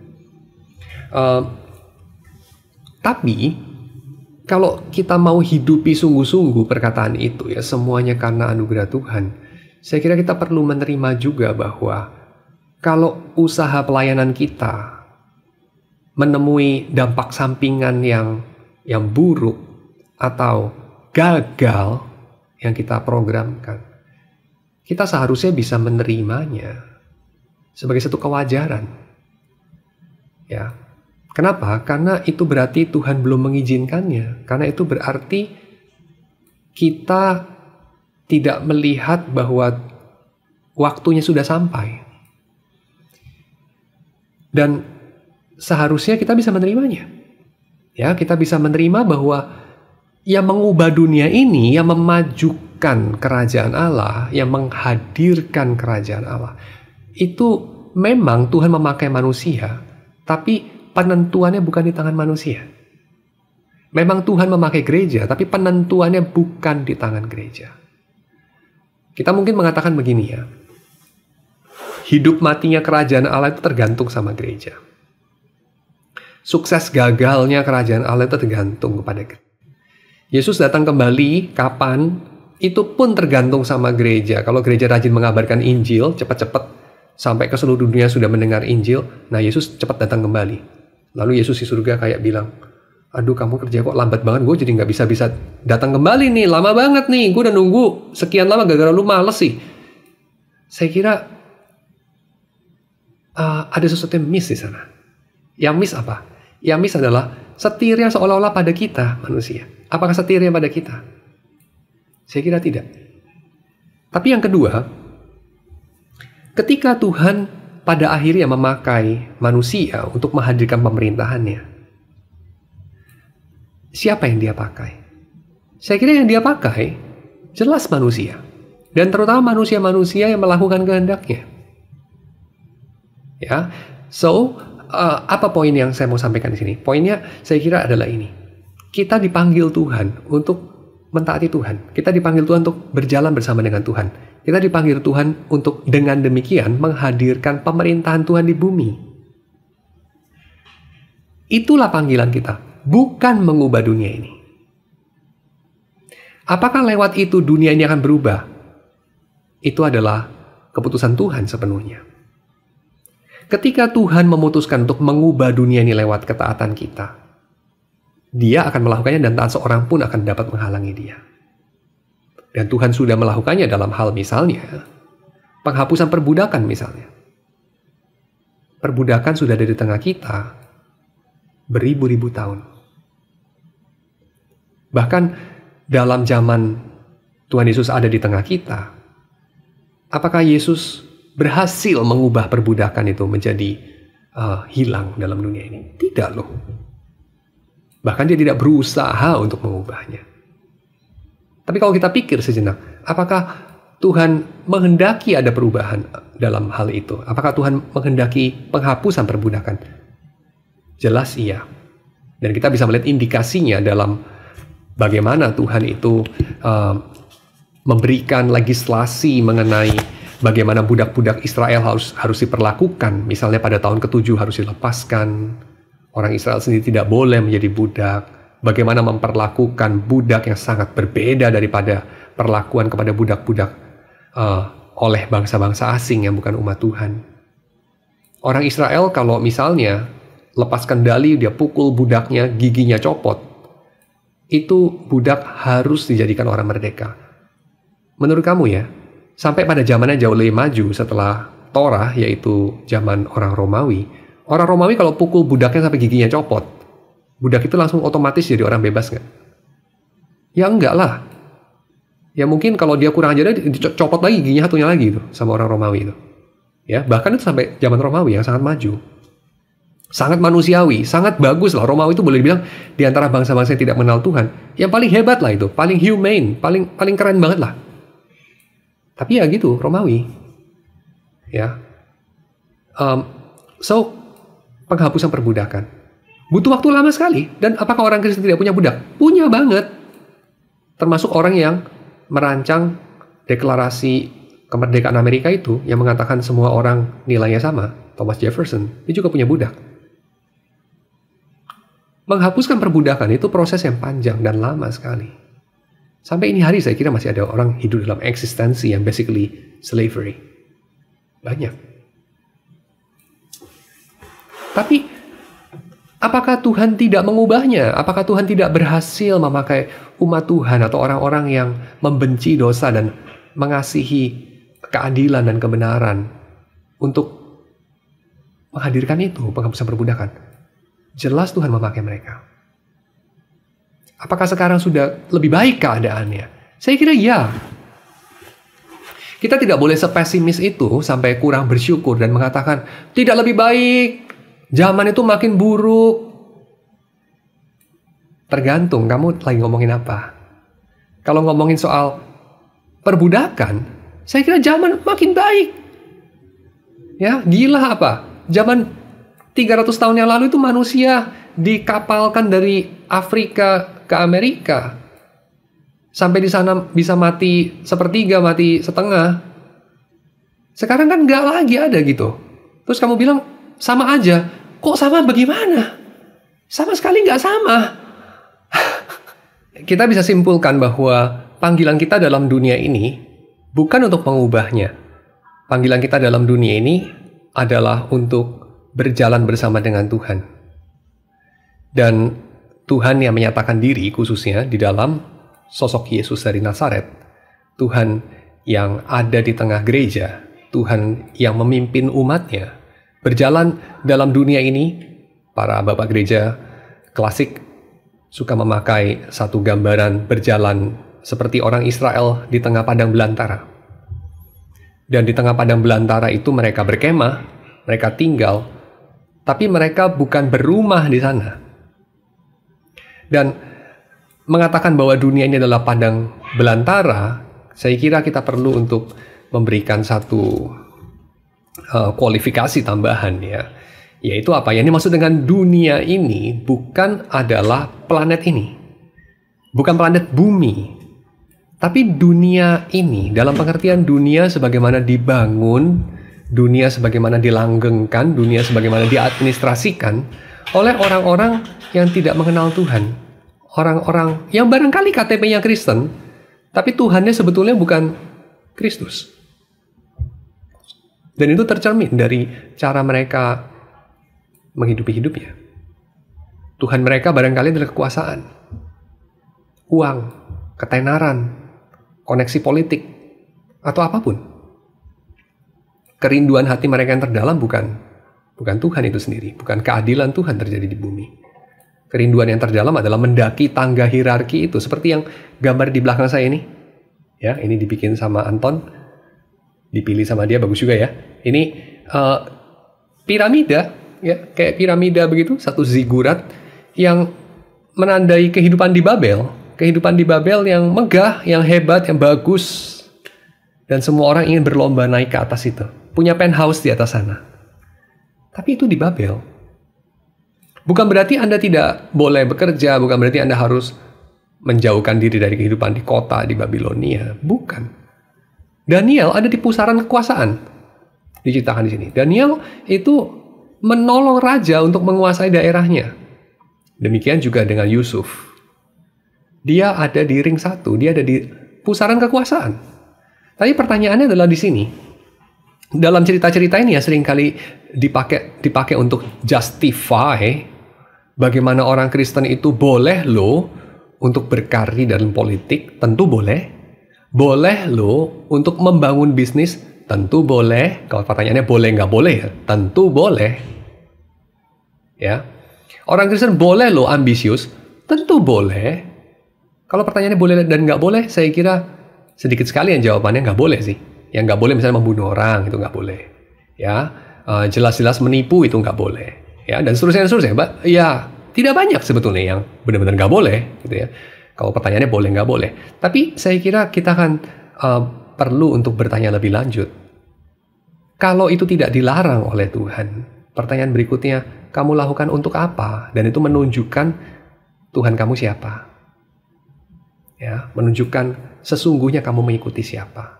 Tapi kalau kita mau hidupi sungguh-sungguh perkataan itu ya, semuanya karena anugerah Tuhan, saya kira kita perlu menerima juga bahwa kalau usaha pelayanan kita menemui dampak sampingan yang buruk atau gagal yang kita programkan, kita seharusnya bisa menerimanya sebagai satu kewajaran. Ya. Kenapa? Karena itu berarti Tuhan belum mengizinkannya. Karena itu berarti kita tidak melihat bahwa waktunya sudah sampai. Dan seharusnya kita bisa menerimanya. Ya, kita bisa menerima bahwa yang mengubah dunia ini, yang memajukan kerajaan Allah, yang menghadirkan kerajaan Allah, itu memang Tuhan memakai manusia, tapi penentuannya bukan di tangan manusia. Memang Tuhan memakai gereja, tapi penentuannya bukan di tangan gereja. Kita mungkin mengatakan begini ya, hidup matinya kerajaan Allah itu tergantung sama gereja. Sukses gagalnya kerajaan Allah itu tergantung kepada gereja. Yesus datang kembali, kapan? Itu pun tergantung sama gereja. Kalau gereja rajin mengabarkan Injil, cepat-cepat sampai ke seluruh dunia sudah mendengar Injil, nah Yesus cepat datang kembali. Lalu Yesus di surga kayak bilang, aduh kamu kerja kok lambat banget, gue jadi gak bisa datang kembali nih, lama banget nih, gue udah nunggu sekian lama gara-gara lu males sih. Saya kira ada sesuatu yang miss di sana. Yang miss apa? Yang miss adalah setirnya seolah-olah pada kita manusia. Apakah setirnya pada kita? Saya kira tidak. Tapi yang kedua, ketika Tuhan pada akhirnya memakai manusia untuk menghadirkan pemerintahannya, siapa yang dia pakai? Saya kira yang dia pakai jelas manusia. Dan terutama manusia-manusia yang melakukan kehendaknya. Ya, so apa poin yang saya mau sampaikan di sini? Poinnya saya kira adalah ini. Kita dipanggil Tuhan untuk mentaati Tuhan. Kita dipanggil Tuhan untuk berjalan bersama dengan Tuhan. Kita dipanggil Tuhan untuk dengan demikian menghadirkan pemerintahan Tuhan di bumi. Itulah panggilan kita, bukan mengubah dunia ini. Apakah lewat itu dunia ini akan berubah? Itu adalah keputusan Tuhan sepenuhnya. Ketika Tuhan memutuskan untuk mengubah dunia ini lewat ketaatan kita, Dia akan melakukannya dan tak seorang pun akan dapat menghalangi Dia. Dan Tuhan sudah melakukannya dalam hal misalnya penghapusan perbudakan misalnya. Perbudakan sudah ada di tengah kita beribu-ribu tahun. Bahkan dalam zaman Tuhan Yesus ada di tengah kita, apakah Yesus berhasil mengubah perbudakan itu menjadi hilang dalam dunia ini. Tidak loh. Bahkan dia tidak berusaha untuk mengubahnya. Tapi kalau kita pikir sejenak, apakah Tuhan menghendaki ada perubahan dalam hal itu? Apakah Tuhan menghendaki penghapusan perbudakan? Jelas iya. Dan kita bisa melihat indikasinya dalam bagaimana Tuhan itu memberikan legislasi mengenai bagaimana budak-budak Israel harus diperlakukan. Misalnya pada tahun ke-7 harus dilepaskan. Orang Israel sendiri tidak boleh menjadi budak. Bagaimana memperlakukan budak yang sangat berbeda daripada perlakuan kepada budak-budak oleh bangsa-bangsa asing yang bukan umat Tuhan. Orang Israel kalau misalnya lepas kendali, dia pukul budaknya, giginya copot, itu budak harus dijadikan orang merdeka. Menurut kamu ya, sampai pada zamannya jauh lebih maju setelah Torah, yaitu zaman orang Romawi kalau pukul budaknya sampai giginya copot, budak itu langsung otomatis jadi orang bebas nggak? Ya enggak lah. Ya mungkin kalau dia kurang ajar, dicopot lagi giginya satunya lagi itu sama orang Romawi itu. Ya, bahkan itu sampai zaman Romawi yang sangat maju. Sangat manusiawi, sangat bagus lah. Romawi itu boleh dibilang di antara bangsa-bangsa yang tidak mengenal Tuhan, yang paling hebat lah itu, paling humane, paling keren banget lah. Tapi ya gitu, Romawi. Ya. So, penghapusan perbudakan butuh waktu lama sekali. Dan apakah orang Kristen tidak punya budak? Punya banget. Termasuk orang yang merancang deklarasi kemerdekaan Amerika itu, yang mengatakan semua orang nilainya sama, Thomas Jefferson, dia juga punya budak. Menghapuskan perbudakan itu proses yang panjang dan lama sekali. Sampai ini hari saya kira masih ada orang hidup dalam eksistensi yang basically slavery. Banyak. Tapi apakah Tuhan tidak mengubahnya? Apakah Tuhan tidak berhasil memakai umat Tuhan atau orang-orang yang membenci dosa dan mengasihi keadilan dan kebenaran untuk menghadirkan itu, penghapusan perbudakan? Jelas Tuhan memakai mereka. Apakah sekarang sudah lebih baik keadaannya? Saya kira ya. Kita tidak boleh sepesimis itu sampai kurang bersyukur dan mengatakan tidak lebih baik, zaman itu makin buruk. Tergantung kamu lagi ngomongin apa. Kalau ngomongin soal perbudakan, saya kira zaman makin baik. Ya, gila apa? Zaman 300 tahun yang lalu itu manusia dikapalkan dari Afrika ke Amerika. Sampai di sana bisa mati sepertiga, mati setengah. Sekarang kan nggak lagi ada gitu. Terus kamu bilang sama aja. Kok sama bagaimana? Sama sekali nggak sama. Kita bisa simpulkan bahwa panggilan kita dalam dunia ini bukan untuk mengubahnya. Panggilan kita dalam dunia ini adalah untuk berjalan bersama dengan Tuhan. Dan Tuhan yang menyatakan diri khususnya di dalam sosok Yesus dari Nazaret. Tuhan yang ada di tengah gereja. Tuhan yang memimpin umatnya. Berjalan dalam dunia ini, para bapak gereja klasik suka memakai satu gambaran berjalan seperti orang Israel di tengah padang belantara. Dan di tengah padang belantara itu mereka berkemah, mereka tinggal, tapi mereka bukan berumah di sana. Dan mengatakan bahwa dunia ini adalah padang belantara, saya kira kita perlu untuk memberikan satu kualifikasi tambahan ya. Yaitu apa? Yang dimaksud dengan dunia ini bukan adalah planet ini. Bukan planet bumi. Tapi dunia ini, dalam pengertian dunia sebagaimana dibangun, dunia sebagaimana dilanggengkan, dunia sebagaimana diadministrasikan oleh orang-orang yang tidak mengenal Tuhan. Orang-orang yang barangkali KTP-nya Kristen, tapi Tuhannya sebetulnya bukan Kristus. Dan itu tercermin dari cara mereka menghidupi hidupnya. Tuhan mereka barangkali adalah kekuasaan, uang, ketenaran, koneksi politik, atau apapun. Kerinduan hati mereka yang terdalam bukan Tuhan itu sendiri, bukan keadilan Tuhan terjadi di bumi. Kerinduan yang terdalam adalah mendaki tangga hierarki itu, seperti yang gambar di belakang saya ini. Ya, ini dibikin sama Anton, dipilih sama dia, bagus juga ya. Ini piramida ya, kayak piramida begitu, satu zigurat yang menandai kehidupan di Babel. Kehidupan di Babel yang megah, yang hebat, yang bagus. Dan semua orang ingin berlomba naik ke atas itu. Punya penthouse di atas sana. Tapi itu di Babel. Bukan berarti Anda tidak boleh bekerja, bukan berarti Anda harus menjauhkan diri dari kehidupan di kota di Babilonia. Bukan. Daniel ada di pusaran kekuasaan. Diceritakan di sini. Daniel itu menolong raja untuk menguasai daerahnya. Demikian juga dengan Yusuf. Dia ada di ring 1, dia ada di pusaran kekuasaan. Tapi pertanyaannya adalah di sini. Dalam cerita-cerita ini ya seringkali dipakai untuk justify bagaimana orang Kristen itu boleh loh untuk berkarir dalam politik, tentu boleh. Boleh loh untuk membangun bisnis, tentu boleh. Kalau pertanyaannya boleh nggak boleh ya, tentu boleh. Ya. Orang Kristen boleh loh ambisius, tentu boleh. Kalau pertanyaannya boleh dan nggak boleh, saya kira sedikit sekali yang jawabannya nggak boleh sih. Yang nggak boleh misalnya membunuh orang, itu nggak boleh. Ya, jelas-jelas menipu itu nggak boleh. Ya, dan seterusnya. Ya, tidak banyak sebetulnya yang benar-benar nggak boleh, gitu ya. Kalau pertanyaannya boleh nggak boleh. Tapi saya kira kita akan perlu untuk bertanya lebih lanjut. Kalau itu tidak dilarang oleh Tuhan, pertanyaan berikutnya, kamu lakukan untuk apa? Dan itu menunjukkan Tuhan kamu siapa. Ya, menunjukkan sesungguhnya kamu mengikuti siapa.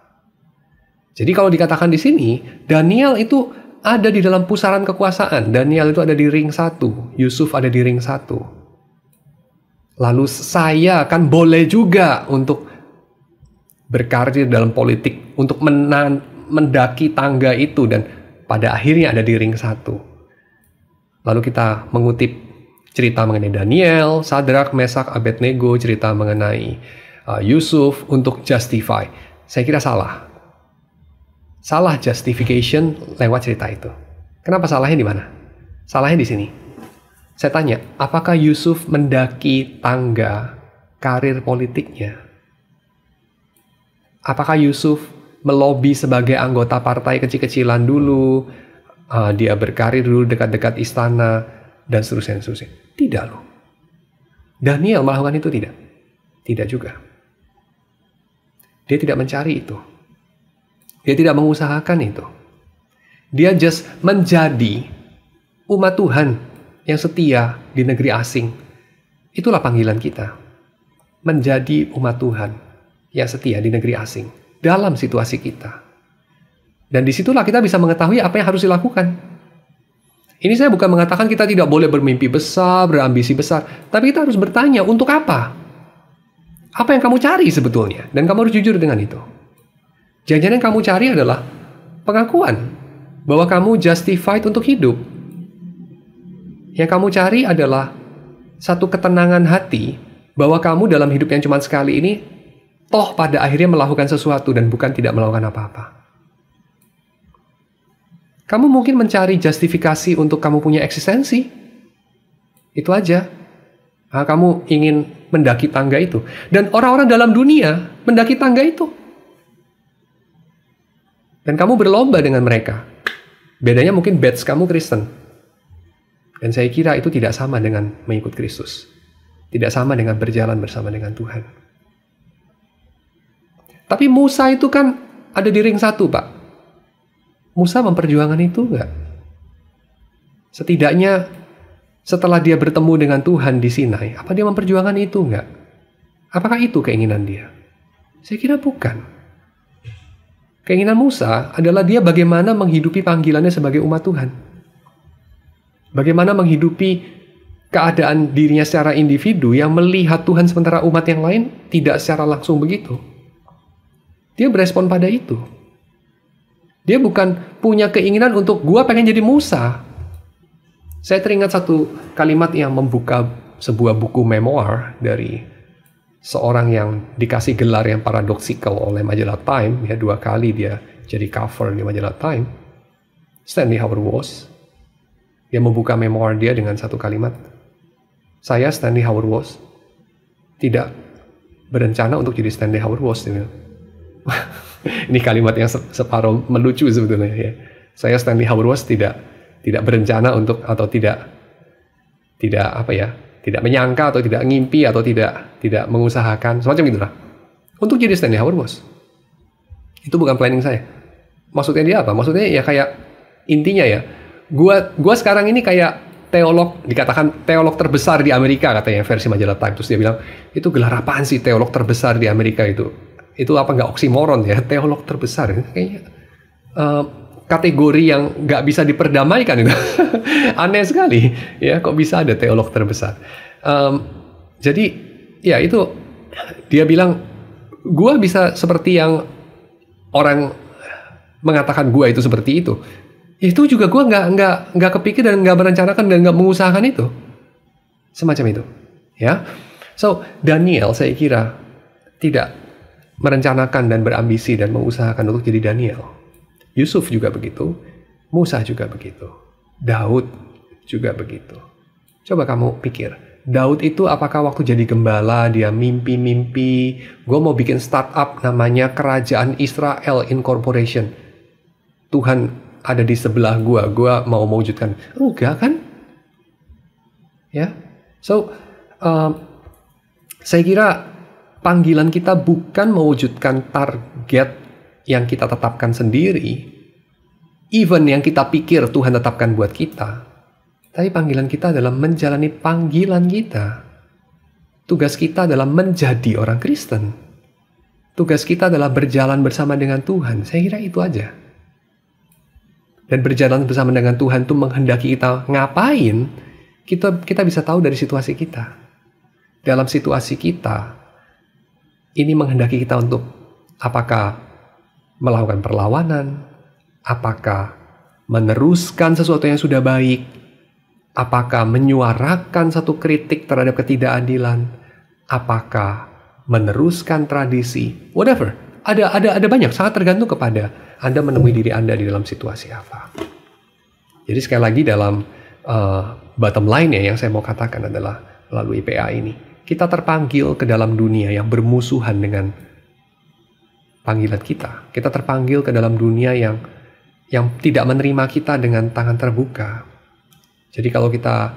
Jadi kalau dikatakan di sini, Daniel itu ada di dalam pusaran kekuasaan. Daniel itu ada di ring 1, Yusuf ada di ring 1. Lalu saya kan boleh juga untuk berkarir dalam politik, untuk mendaki tangga itu, dan pada akhirnya ada di ring 1. Lalu kita mengutip cerita mengenai Daniel, Sadrak, Mesak, Abednego, cerita mengenai Yusuf untuk justify. Saya kira salah. Salah justification lewat cerita itu. Kenapa salahnya di mana? Salahnya di sini. Saya tanya, apakah Yusuf mendaki tangga karir politiknya? Apakah Yusuf melobi sebagai anggota partai kecil-kecilan dulu? Dia berkarir dulu dekat-dekat istana, dan seterusnya. Tidak loh. Daniel melakukan itu tidak? Tidak juga. Dia tidak mencari itu. Dia tidak mengusahakan itu. Dia just menjadi umat Tuhan yang setia di negeri asing. Itulah panggilan kita. Menjadi umat Tuhan yang setia di negeri asing. Dalam situasi kita. Dan disitulah kita bisa mengetahui apa yang harus dilakukan. Ini saya bukan mengatakan kita tidak boleh bermimpi besar, berambisi besar. Tapi kita harus bertanya, untuk apa? Apa yang kamu cari sebetulnya? Dan kamu harus jujur dengan itu. Jangan-jangan yang kamu cari adalah pengakuan bahwa kamu justified untuk hidup. Yang kamu cari adalah satu ketenangan hati bahwa kamu dalam hidup yang cuma sekali ini toh pada akhirnya melakukan sesuatu dan bukan tidak melakukan apa-apa. Kamu mungkin mencari justifikasi untuk kamu punya eksistensi. Itu aja. Kamu ingin mendaki tangga itu. Dan orang-orang dalam dunia mendaki tangga itu. Dan kamu berlomba dengan mereka. Bedanya mungkin badge kamu Kristen. Dan saya kira itu tidak sama dengan mengikut Kristus. Tidak sama dengan berjalan bersama dengan Tuhan. Tapi Musa itu kan ada di ring 1, Pak. Musa memperjuangkan itu enggak? Setidaknya setelah dia bertemu dengan Tuhan di Sinai, apa dia memperjuangkan itu enggak? Apakah itu keinginan dia? Saya kira bukan. Keinginan Musa adalah dia bagaimana menghidupi panggilannya sebagai umat Tuhan. Bagaimana menghidupi keadaan dirinya secara individu yang melihat Tuhan sementara umat yang lain tidak secara langsung begitu. Dia berespon pada itu. Dia bukan punya keinginan untuk gua pengen jadi Musa. Saya teringat satu kalimat yang membuka sebuah buku memoir dari seorang yang dikasih gelar yang paradoksikal oleh majalah Time. Ya, 2 kali dia jadi cover di majalah Time. Stanley Howard Woss. Dia membuka memoir dia dengan satu kalimat. Saya, Stanley Howard Woss, tidak berencana untuk jadi Stanley Howard Woss. Ini kalimat yang separuh melucu sebetulnya ya. Saya Stanley Howard Woss tidak tidak berencana untuk, atau tidak menyangka, atau tidak ngimpi, atau tidak mengusahakan, semacam itulah, untuk jadi Stanley Hauerwas, bos. Itu bukan planning saya. Maksudnya dia apa? Maksudnya ya kayak, intinya ya, gua sekarang ini kayak teolog, dikatakan teolog terbesar di Amerika katanya, versi majalah Time. Terus dia bilang, itu gelar apaan sih teolog terbesar di Amerika itu? Itu apa nggak oksimoron ya, teolog terbesar? Kayaknya kategori yang nggak bisa diperdamaikan itu. Aneh sekali ya, kok bisa ada teolog terbesar. Jadi ya itu, dia bilang, gua bisa seperti yang orang mengatakan gua itu seperti itu. Itu juga gue nggak kepikir dan nggak merencanakan dan nggak mengusahakan itu, semacam itu, ya. So Daniel saya kira tidak merencanakan dan berambisi dan mengusahakan untuk jadi Daniel. Yusuf juga begitu, Musa juga begitu, Daud juga begitu. Coba kamu pikir, Daud itu apakah waktu jadi gembala dia mimpi, gue mau bikin startup namanya Kerajaan Israel Incorporation. Tuhan ada di sebelah gue mau mewujudkan. Enggak kan? Ya. So, saya kira panggilan kita bukan mewujudkan target yang kita tetapkan sendiri, even yang kita pikir Tuhan tetapkan buat kita. Tapi panggilan kita adalah menjalani panggilan kita. Tugas kita adalah menjadi orang Kristen. Tugas kita adalah berjalan bersama dengan Tuhan. Saya kira itu aja. Dan berjalan bersama dengan Tuhan itu menghendaki kita ngapain, kita bisa tahu dari situasi kita. Dalam situasi kita, ini menghendaki kita untuk apakah melakukan perlawanan, apakah meneruskan sesuatu yang sudah baik, apakah menyuarakan satu kritik terhadap ketidakadilan, apakah meneruskan tradisi, whatever. Ada banyak, sangat tergantung kepada Anda menemui diri Anda di dalam situasi apa. Jadi sekali lagi dalam bottom line-nya yang saya mau katakan adalah melalui PA ini, kita terpanggil ke dalam dunia yang bermusuhan dengan panggilan kita. Kita terpanggil ke dalam dunia yang tidak menerima kita dengan tangan terbuka. Jadi kalau kita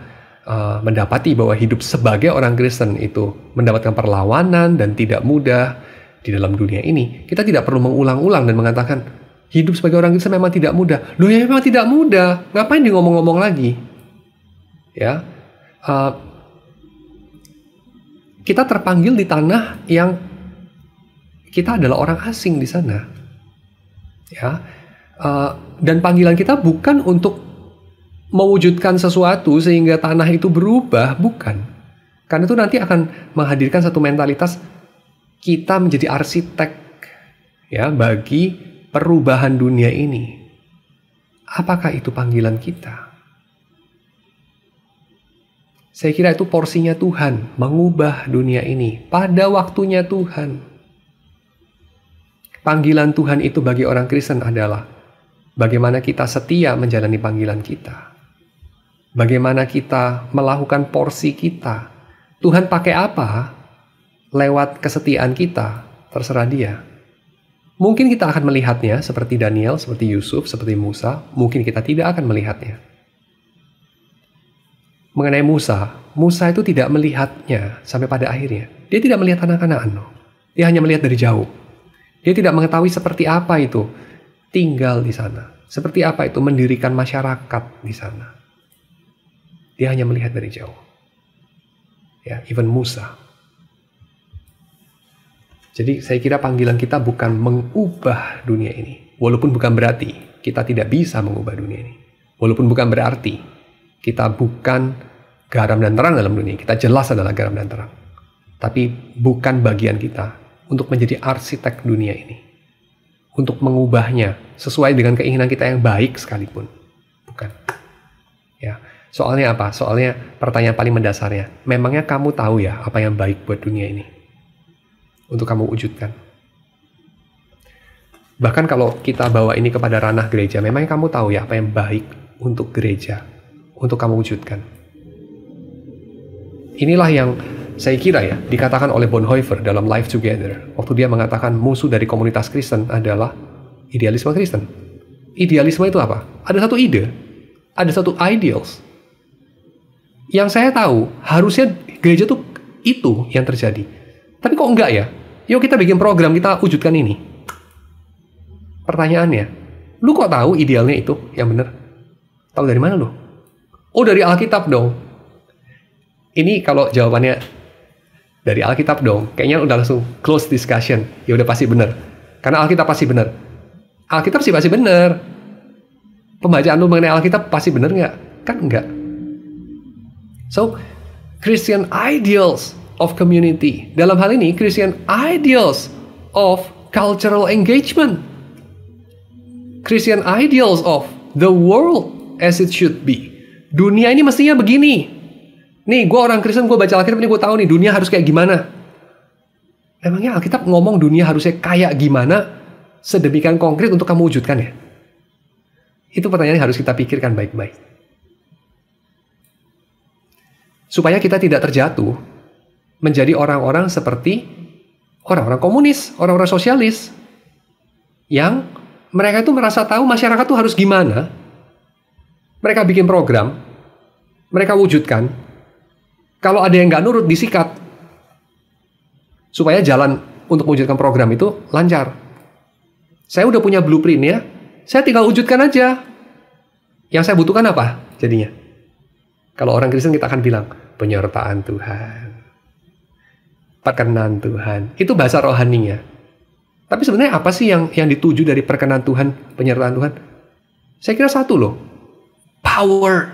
mendapati bahwa hidup sebagai orang Kristen itu mendapatkan perlawanan dan tidak mudah di dalam dunia ini, kita tidak perlu mengulang-ulang dan mengatakan hidup sebagai orang Kristen memang tidak mudah. Loh ya memang tidak mudah. Ngapain dia ngomong-ngomong lagi? Ya, kita terpanggil di tanah yang kita adalah orang asing di sana. Ya, dan panggilan kita bukan untuk mewujudkan sesuatu sehingga tanah itu berubah, bukan. Karena itu nanti akan menghadirkan satu mentalitas kita menjadi arsitek ya bagi perubahan dunia ini. Apakah itu panggilan kita? Saya kira itu porsinya Tuhan mengubah dunia ini pada waktunya Tuhan. Panggilan Tuhan itu bagi orang Kristen adalah bagaimana kita setia menjalani panggilan kita. Bagaimana kita melakukan porsi kita. Tuhan pakai apa? Lewat kesetiaan kita, terserah dia. Mungkin kita akan melihatnya seperti Daniel, seperti Yusuf, seperti Musa. Mungkin kita tidak akan melihatnya. Mengenai Musa itu tidak melihatnya sampai pada akhirnya. Dia tidak melihat anak-anak Anu. Dia hanya melihat dari jauh. Dia tidak mengetahui seperti apa itu tinggal di sana. Seperti apa itu mendirikan masyarakat di sana. Dia hanya melihat dari jauh. Ya, even Musa. Jadi saya kira panggilan kita bukan mengubah dunia ini. Walaupun bukan berarti kita tidak bisa mengubah dunia ini. Walaupun bukan berarti kita bukan garam dan terang dalam dunia. Kita jelas adalah garam dan terang. Tapi bukan bagian kita untuk menjadi arsitek dunia ini. Untuk mengubahnya sesuai dengan keinginan kita yang baik sekalipun. Bukan. Ya. Soalnya apa? Soalnya pertanyaan paling mendasarnya. Memangnya kamu tahu ya apa yang baik buat dunia ini? Untuk kamu wujudkan. Bahkan kalau kita bawa ini kepada ranah gereja, memangnya kamu tahu ya apa yang baik untuk gereja, untuk kamu wujudkan. Inilah yang saya kira ya dikatakan oleh Bonhoeffer dalam Life Together. Waktu dia mengatakan musuh dari komunitas Kristen adalah idealisme Kristen. Idealisme itu apa? Ada satu ide. Ada satu ideals yang saya tahu harusnya gereja tuh itu yang terjadi. Tapi kok enggak ya? Yuk kita bikin program, kita wujudkan ini. Pertanyaannya, lu kok tahu idealnya itu yang benar? Tahu dari mana lu? Oh, dari Alkitab dong. Ini kalau jawabannya dari Alkitab dong, kayaknya udah langsung close discussion. Ya udah pasti benar. Karena Alkitab pasti benar. Alkitab sih pasti benar. Pembacaan lu mengenai Alkitab pasti benar nggak? Kan enggak. So, Christian ideals of community. Dalam hal ini, Christian ideals of cultural engagement. Christian ideals of the world as it should be. Dunia ini mestinya begini. Nih, gue orang Kristen, gue baca Alkitab, ini gue tahu nih, dunia harus kayak gimana. Emangnya Alkitab ngomong dunia harusnya kayak gimana sedemikian konkret untuk kamu wujudkan ya? Itu pertanyaan yang harus kita pikirkan baik-baik. Supaya kita tidak terjatuh menjadi orang-orang seperti orang-orang komunis, orang-orang sosialis. Yang mereka itu merasa tahu masyarakat itu harus gimana. Mereka bikin program, mereka wujudkan. Kalau ada yang nggak nurut, disikat. Supaya jalan untuk mewujudkan program itu lancar. Saya udah punya blueprintnya, saya tinggal wujudkan aja. Yang saya butuhkan apa jadinya? Kalau orang Kristen kita akan bilang, penyertaan Tuhan, perkenan Tuhan. Itu bahasa rohaninya. Tapi sebenarnya apa sih yang dituju dari perkenan Tuhan, penyertaan Tuhan? Saya kira satu loh, power.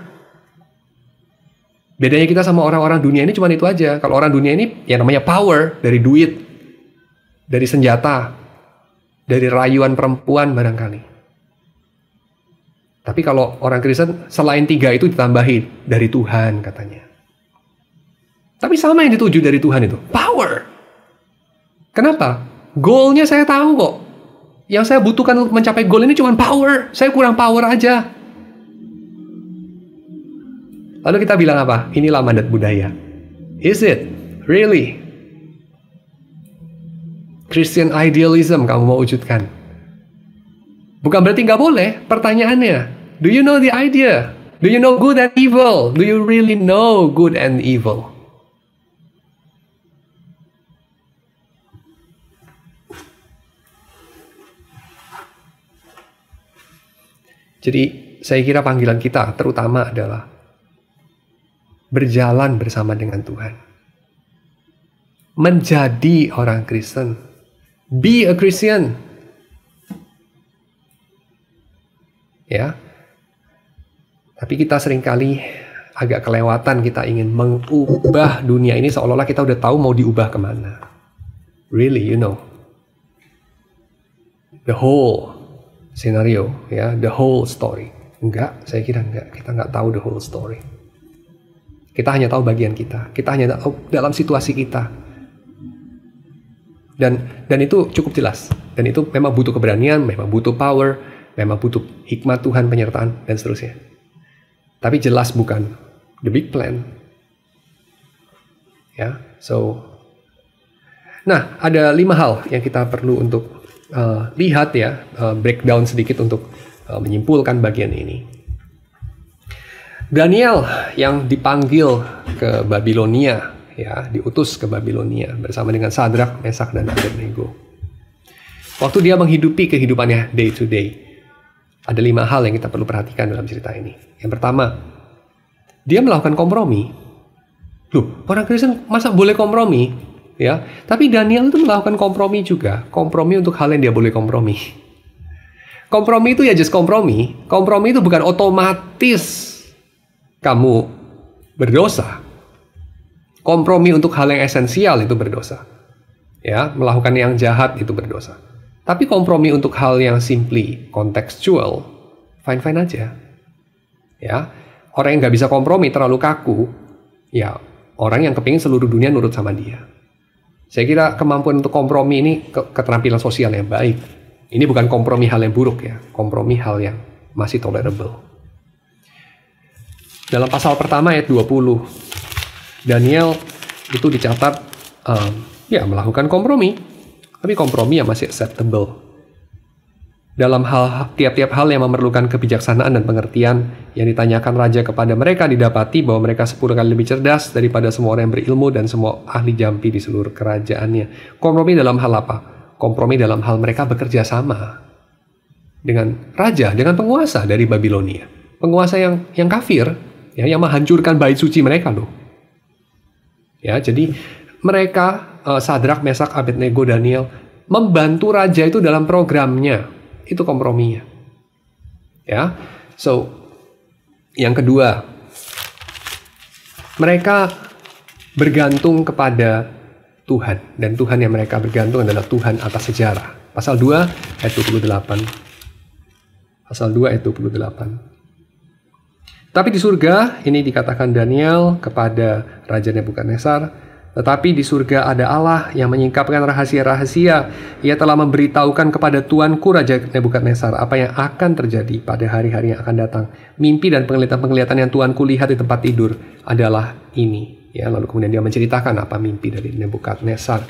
Bedanya kita sama orang-orang dunia ini cuma itu aja. Kalau orang dunia ini yang namanya power, dari duit, dari senjata, dari rayuan perempuan barangkali. Tapi kalau orang Kristen, selain 3 itu ditambahin dari Tuhan katanya. Tapi sama yang dituju dari Tuhan itu, power. Kenapa? Goalnya saya tahu kok. Yang saya butuhkan untuk mencapai goal ini cuma power. Saya kurang power aja. Lalu kita bilang apa? Inilah mandat budaya. Is it? Really? Christian idealism kamu mau wujudkan? Bukan berarti nggak boleh. Pertanyaannya, do you know the idea? Do you know good and evil? Do you really know good and evil? Jadi saya kira panggilan kita terutama adalah berjalan bersama dengan Tuhan. Menjadi orang Kristen. Be a Christian. Ya. Tapi kita seringkali agak kelewatan, kita ingin mengubah dunia ini seolah-olah kita udah tahu mau diubah kemana. Really, you know. The whole scenario, ya, the whole story. Enggak, saya kira enggak. Kita enggak tahu the whole story. Kita hanya tahu bagian kita. Kita hanya tahu dalam situasi kita. Dan itu cukup jelas. Dan itu memang butuh keberanian, memang butuh power, memang butuh hikmat Tuhan, penyertaan, dan seterusnya. Tapi jelas bukan the big plan. Ya, so. Nah, ada 5 hal yang kita perlu untuk lihat ya, breakdown sedikit untuk menyimpulkan bagian ini. Daniel yang dipanggil ke Babilonia, ya, diutus ke Babilonia bersama dengan Sadrak, Mesak, dan Abednego. Waktu dia menghidupi kehidupannya day to day, ada 5 hal yang kita perlu perhatikan dalam cerita ini. Yang pertama, dia melakukan kompromi. Loh, orang Kristen masa boleh kompromi? Ya, tapi Daniel itu melakukan kompromi juga. Kompromi untuk hal yang dia boleh kompromi. Kompromi itu ya just kompromi. Kompromi itu bukan otomatis kamu berdosa. Kompromi untuk hal yang esensial itu berdosa. Ya, melakukan yang jahat itu berdosa. Tapi kompromi untuk hal yang simply kontekstual, fine-fine aja. Ya, orang yang nggak bisa kompromi, terlalu kaku, ya orang yang kepingin seluruh dunia nurut sama dia. Saya kira kemampuan untuk kompromi ini keterampilan sosial yang baik. Ini bukan kompromi hal yang buruk ya, kompromi hal yang masih tolerable. Dalam pasal pertama ayat 20, Daniel itu dicatat ya melakukan kompromi, tapi kompromi yang masih acceptable. Dalam tiap-tiap hal yang memerlukan kebijaksanaan dan pengertian yang ditanyakan raja kepada mereka, didapati bahwa mereka 10 kali lebih cerdas daripada semua orang yang berilmu dan semua ahli jampi di seluruh kerajaannya. Kompromi dalam hal apa? Kompromi dalam hal mereka bekerja sama dengan raja, dengan penguasa dari Babilonia. Penguasa yang kafir, ya, yang menghancurkan bait suci mereka loh. Ya, jadi mereka, Sadrak, Mesak, Abednego, Daniel, membantu raja itu dalam programnya. Itu komprominya. Ya. So, yang kedua, mereka bergantung kepada Tuhan, dan Tuhan yang mereka bergantung adalah Tuhan atas sejarah. Pasal 2 ayat 28. Pasal 2 ayat 28. Tapi di surga, ini dikatakan Daniel kepada Raja Nebukadnezar, tetapi di surga ada Allah yang menyingkapkan rahasia-rahasia. Ia telah memberitahukan kepada Tuanku Raja Nebukadnezar apa yang akan terjadi pada hari-hari yang akan datang. Mimpi dan penglihatan-penglihatan yang Tuanku lihat di tempat tidur adalah ini. Ya, lalu kemudian dia menceritakan apa mimpi dari Nebukadnezar.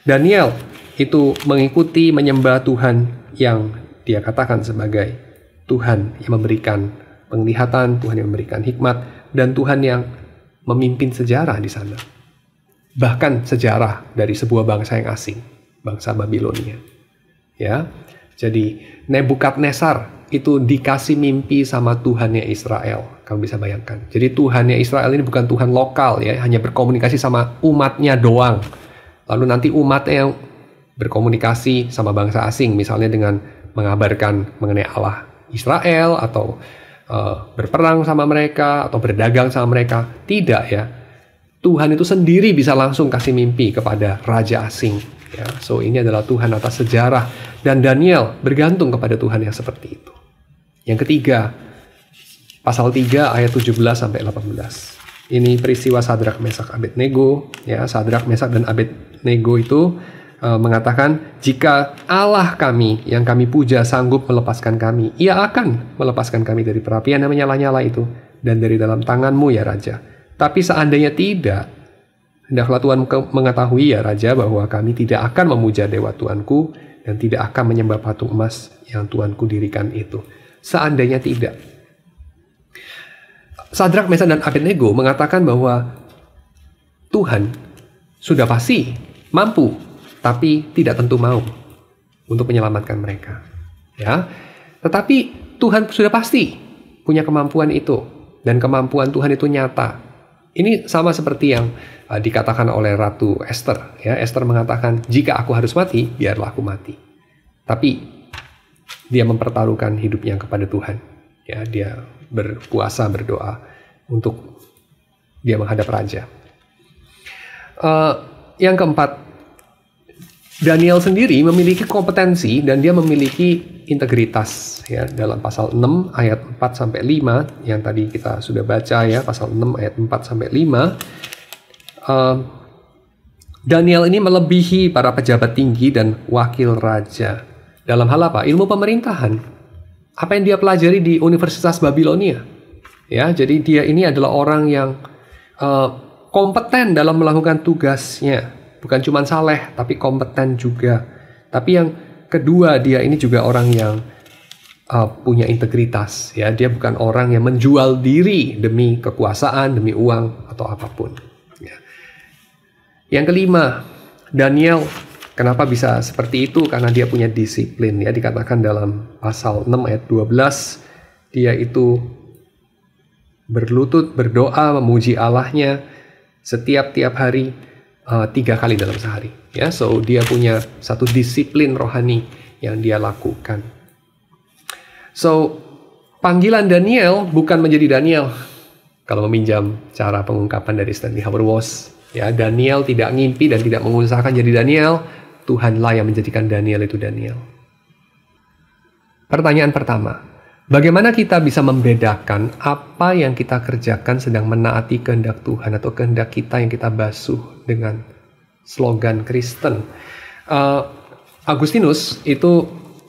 Daniel itu mengikuti menyembah Tuhan yang dia katakan sebagai Tuhan yang memberikan penglihatan, Tuhan yang memberikan hikmat, dan Tuhan yang memimpin sejarah di sana. Bahkan sejarah dari sebuah bangsa yang asing, bangsa Babilonia. Ya, jadi Nebukadnezar itu dikasih mimpi sama Tuhannya Israel. Kamu bisa bayangkan. Jadi Tuhannya Israel ini bukan Tuhan lokal, ya, hanya berkomunikasi sama umatnya doang. Lalu nanti umatnya yang berkomunikasi sama bangsa asing, misalnya dengan mengabarkan mengenai Allah Israel, atau berperang sama mereka, atau berdagang sama mereka. Tidak, ya. Tuhan itu sendiri bisa langsung kasih mimpi kepada raja asing. Ya, so ini adalah Tuhan atas sejarah. Dan Daniel bergantung kepada Tuhan yang seperti itu. Yang ketiga, pasal 3 ayat 17 sampai 18. Ini peristiwa Sadrak, Mesak, Abednego. Ya, Sadrak, Mesak, dan Abednego itu mengatakan, jika Allah kami yang kami puja sanggup melepaskan kami, ia akan melepaskan kami dari perapian yang menyala-nyala itu dan dari dalam tanganmu, ya Raja. Tapi seandainya tidak, hendaklah Tuhan mengetahui, ya Raja, bahwa kami tidak akan memuja dewa Tuanku dan tidak akan menyembah patung emas yang Tuanku dirikan itu. Seandainya tidak. Sadrak, Mesak, dan Abednego mengatakan bahwa Tuhan sudah pasti mampu, tapi tidak tentu mau untuk menyelamatkan mereka. Ya, tetapi Tuhan sudah pasti punya kemampuan itu, dan kemampuan Tuhan itu nyata. Ini sama seperti yang dikatakan oleh Ratu Esther. Ya, Esther mengatakan, jika aku harus mati, biarlah aku mati. Tapi dia mempertaruhkan hidupnya kepada Tuhan. Ya, dia berpuasa, berdoa untuk dia menghadap raja. Yang keempat, Daniel sendiri memiliki kompetensi dan dia memiliki integritas, ya, dalam pasal 6 ayat 4 sampai 5 yang tadi kita sudah baca, ya, pasal 6 ayat 4 sampai 5. Daniel ini melebihi para pejabat tinggi dan wakil raja. Dalam hal apa? Ilmu pemerintahan. Apa yang dia pelajari di Universitas Babilonia. Ya, jadi dia ini adalah orang yang kompeten dalam melakukan tugasnya. Bukan cuma saleh, tapi kompeten juga. Tapi yang kedua, dia ini juga orang yang punya integritas. Ya, dia bukan orang yang menjual diri demi kekuasaan, demi uang atau apapun. Ya. Yang kelima, Daniel kenapa bisa seperti itu? Karena dia punya disiplin. Ya, dikatakan dalam pasal 6 ayat 12, dia itu berlutut, berdoa, memuji Allahnya tiap hari. 3 kali dalam sehari, ya. So dia punya satu disiplin rohani yang dia lakukan. So panggilan Daniel bukan menjadi Daniel. Kalau meminjam cara pengungkapan dari Stanley Hauerwas, ya, Daniel tidak ngimpi dan tidak mengusahakan jadi Daniel. Tuhanlah yang menjadikan Daniel itu Daniel. Pertanyaan pertama, bagaimana kita bisa membedakan apa yang kita kerjakan sedang menaati kehendak Tuhan atau kehendak kita yang kita basuh dengan slogan Kristen? Agustinus itu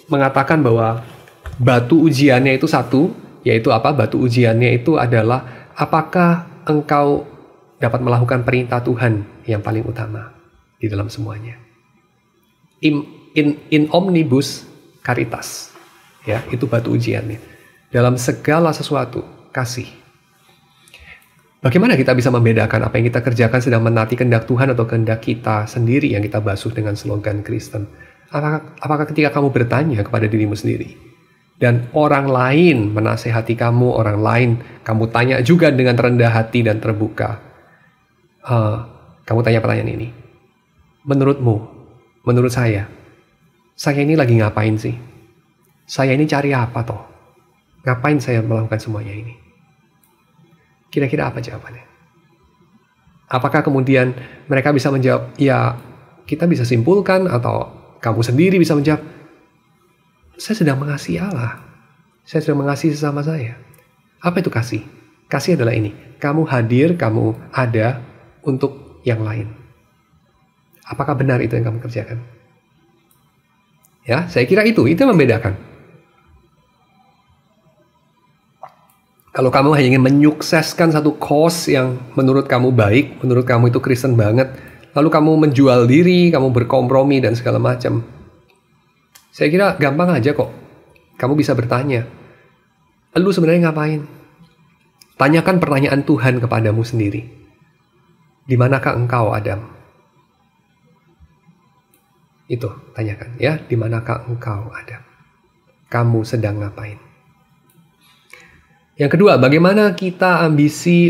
mengatakan bahwa batu ujiannya itu satu, yaitu apa? Batu ujiannya itu adalah apakah engkau dapat melakukan perintah Tuhan yang paling utama di dalam semuanya. In omnibus caritas. Ya, itu batu ujiannya. Dalam segala sesuatu, kasih. Bagaimana kita bisa membedakan apa yang kita kerjakan sedang menaati kehendak Tuhan atau kehendak kita sendiri yang kita basuh dengan slogan Kristen? Apakah ketika kamu bertanya kepada dirimu sendiri, dan orang lain menasehati kamu, orang lain kamu tanya juga dengan rendah hati dan terbuka, kamu tanya pertanyaan ini, menurutmu, menurut saya ini lagi ngapain sih? Saya ini cari apa toh? Ngapain saya melakukan semuanya ini? Kira-kira apa jawabannya? Apakah kemudian mereka bisa menjawab, ya kita bisa simpulkan, atau kamu sendiri bisa menjawab, saya sedang mengasihi Allah. Saya sedang mengasihi sesama saya. Apa itu kasih? Kasih adalah ini, kamu hadir, kamu ada untuk yang lain. Apakah benar itu yang kamu kerjakan? Ya, saya kira itu yang membedakan. Kalau kamu hanya ingin menyukseskan satu cause yang menurut kamu baik, menurut kamu itu Kristen banget, lalu kamu menjual diri, kamu berkompromi dan segala macam, saya kira gampang aja kok. Kamu bisa bertanya, lu sebenarnya ngapain? Tanyakan pertanyaan Tuhan kepadamu sendiri. Di manakah engkau, Adam? Itu, tanyakan ya, di manakah engkau, Adam? Kamu sedang ngapain? Yang kedua, bagaimana jika ambisi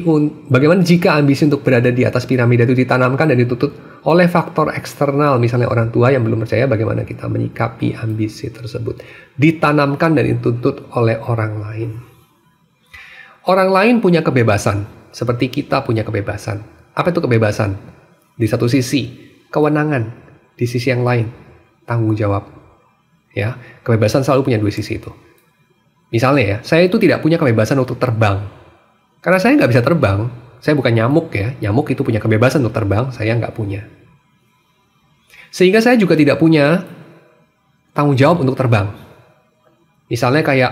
untuk berada di atas piramida itu ditanamkan dan dituntut oleh faktor eksternal, misalnya orang tua yang belum percaya, bagaimana kita menyikapi ambisi tersebut? Ditanamkan dan dituntut oleh orang lain. Orang lain punya kebebasan, seperti kita punya kebebasan. Apa itu kebebasan? Di satu sisi, kewenangan. Di sisi yang lain, tanggung jawab. Ya, kebebasan selalu punya dua sisi itu. Misalnya ya, saya itu tidak punya kebebasan untuk terbang. Karena saya nggak bisa terbang. Saya bukan nyamuk ya. Nyamuk itu punya kebebasan untuk terbang, saya nggak punya. Sehingga saya juga tidak punya tanggung jawab untuk terbang. Misalnya kayak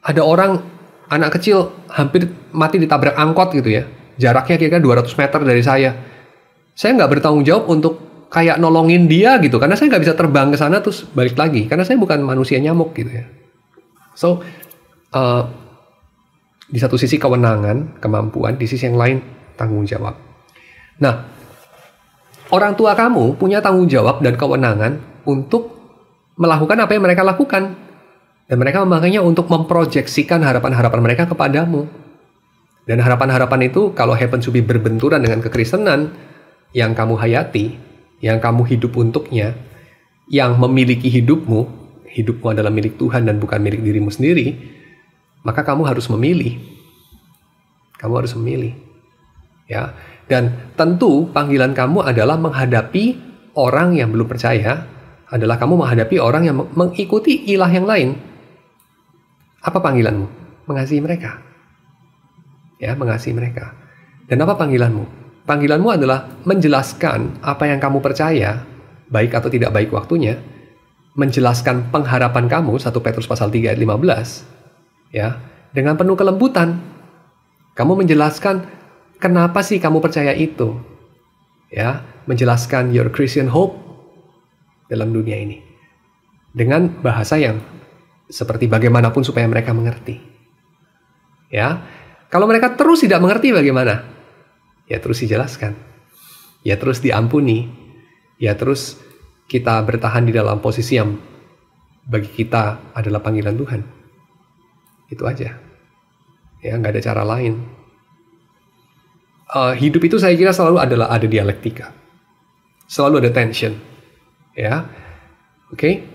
ada orang, anak kecil hampir mati ditabrak angkot gitu ya. Jaraknya kira-kira 200 meter dari saya. Saya nggak bertanggung jawab untuk kayak nolongin dia gitu. Karena saya nggak bisa terbang ke sana terus balik lagi. Karena saya bukan manusia nyamuk gitu ya. So, di satu sisi kewenangan, kemampuan, di sisi yang lain tanggung jawab. Nah, orang tua kamu punya tanggung jawab dan kewenangan untuk melakukan apa yang mereka lakukan. Dan mereka memakainya untuk memproyeksikan harapan-harapan mereka kepadamu. Dan harapan-harapan itu kalau happen to be berbenturan dengan kekristenan yang kamu hayati, yang kamu hidup untuknya, yang memiliki hidupmu adalah milik Tuhan dan bukan milik dirimu sendiri, maka kamu harus memilih. Kamu harus memilih. Ya. Dan tentu panggilan kamu adalah menghadapi orang yang belum percaya, adalah kamu menghadapi orang yang mengikuti ilah yang lain. Apa panggilanmu? Mengasihi mereka. Ya, mengasihi mereka. Dan apa panggilanmu? Panggilanmu adalah menjelaskan apa yang kamu percaya, baik atau tidak baik waktunya, menjelaskan pengharapan kamu, 1 Petrus pasal 3 ayat 15, ya, dengan penuh kelembutan. Kamu menjelaskan kenapa sih kamu percaya itu. Ya, menjelaskan your Christian hope dalam dunia ini. Dengan bahasa yang seperti bagaimanapun supaya mereka mengerti. Ya, kalau mereka terus tidak mengerti bagaimana? Ya terus dijelaskan. Ya terus diampuni. Ya terus kita bertahan di dalam posisi yang bagi kita adalah panggilan Tuhan. Itu aja. Ya, nggak ada cara lain. Hidup itu saya kira selalu ada dialektika. Selalu ada tension. Ya. Oke.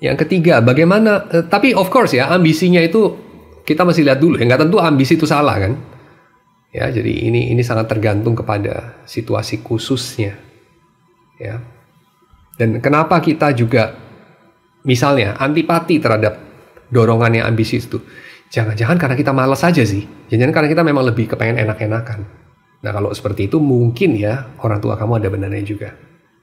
Yang ketiga, bagaimana, tapi of course ya, ambisinya itu kita masih lihat dulu ya, nggak tentu ambisi itu salah kan. Ya, jadi ini sangat tergantung kepada situasi khususnya. Ya. Dan kenapa kita juga misalnya antipati terhadap dorongan yang ambisius itu? Jangan-jangan karena kita malas aja sih. Jangan-jangan karena kita memang lebih kepengen enak-enakan. Nah, kalau seperti itu mungkin ya orang tua kamu ada benarnya juga.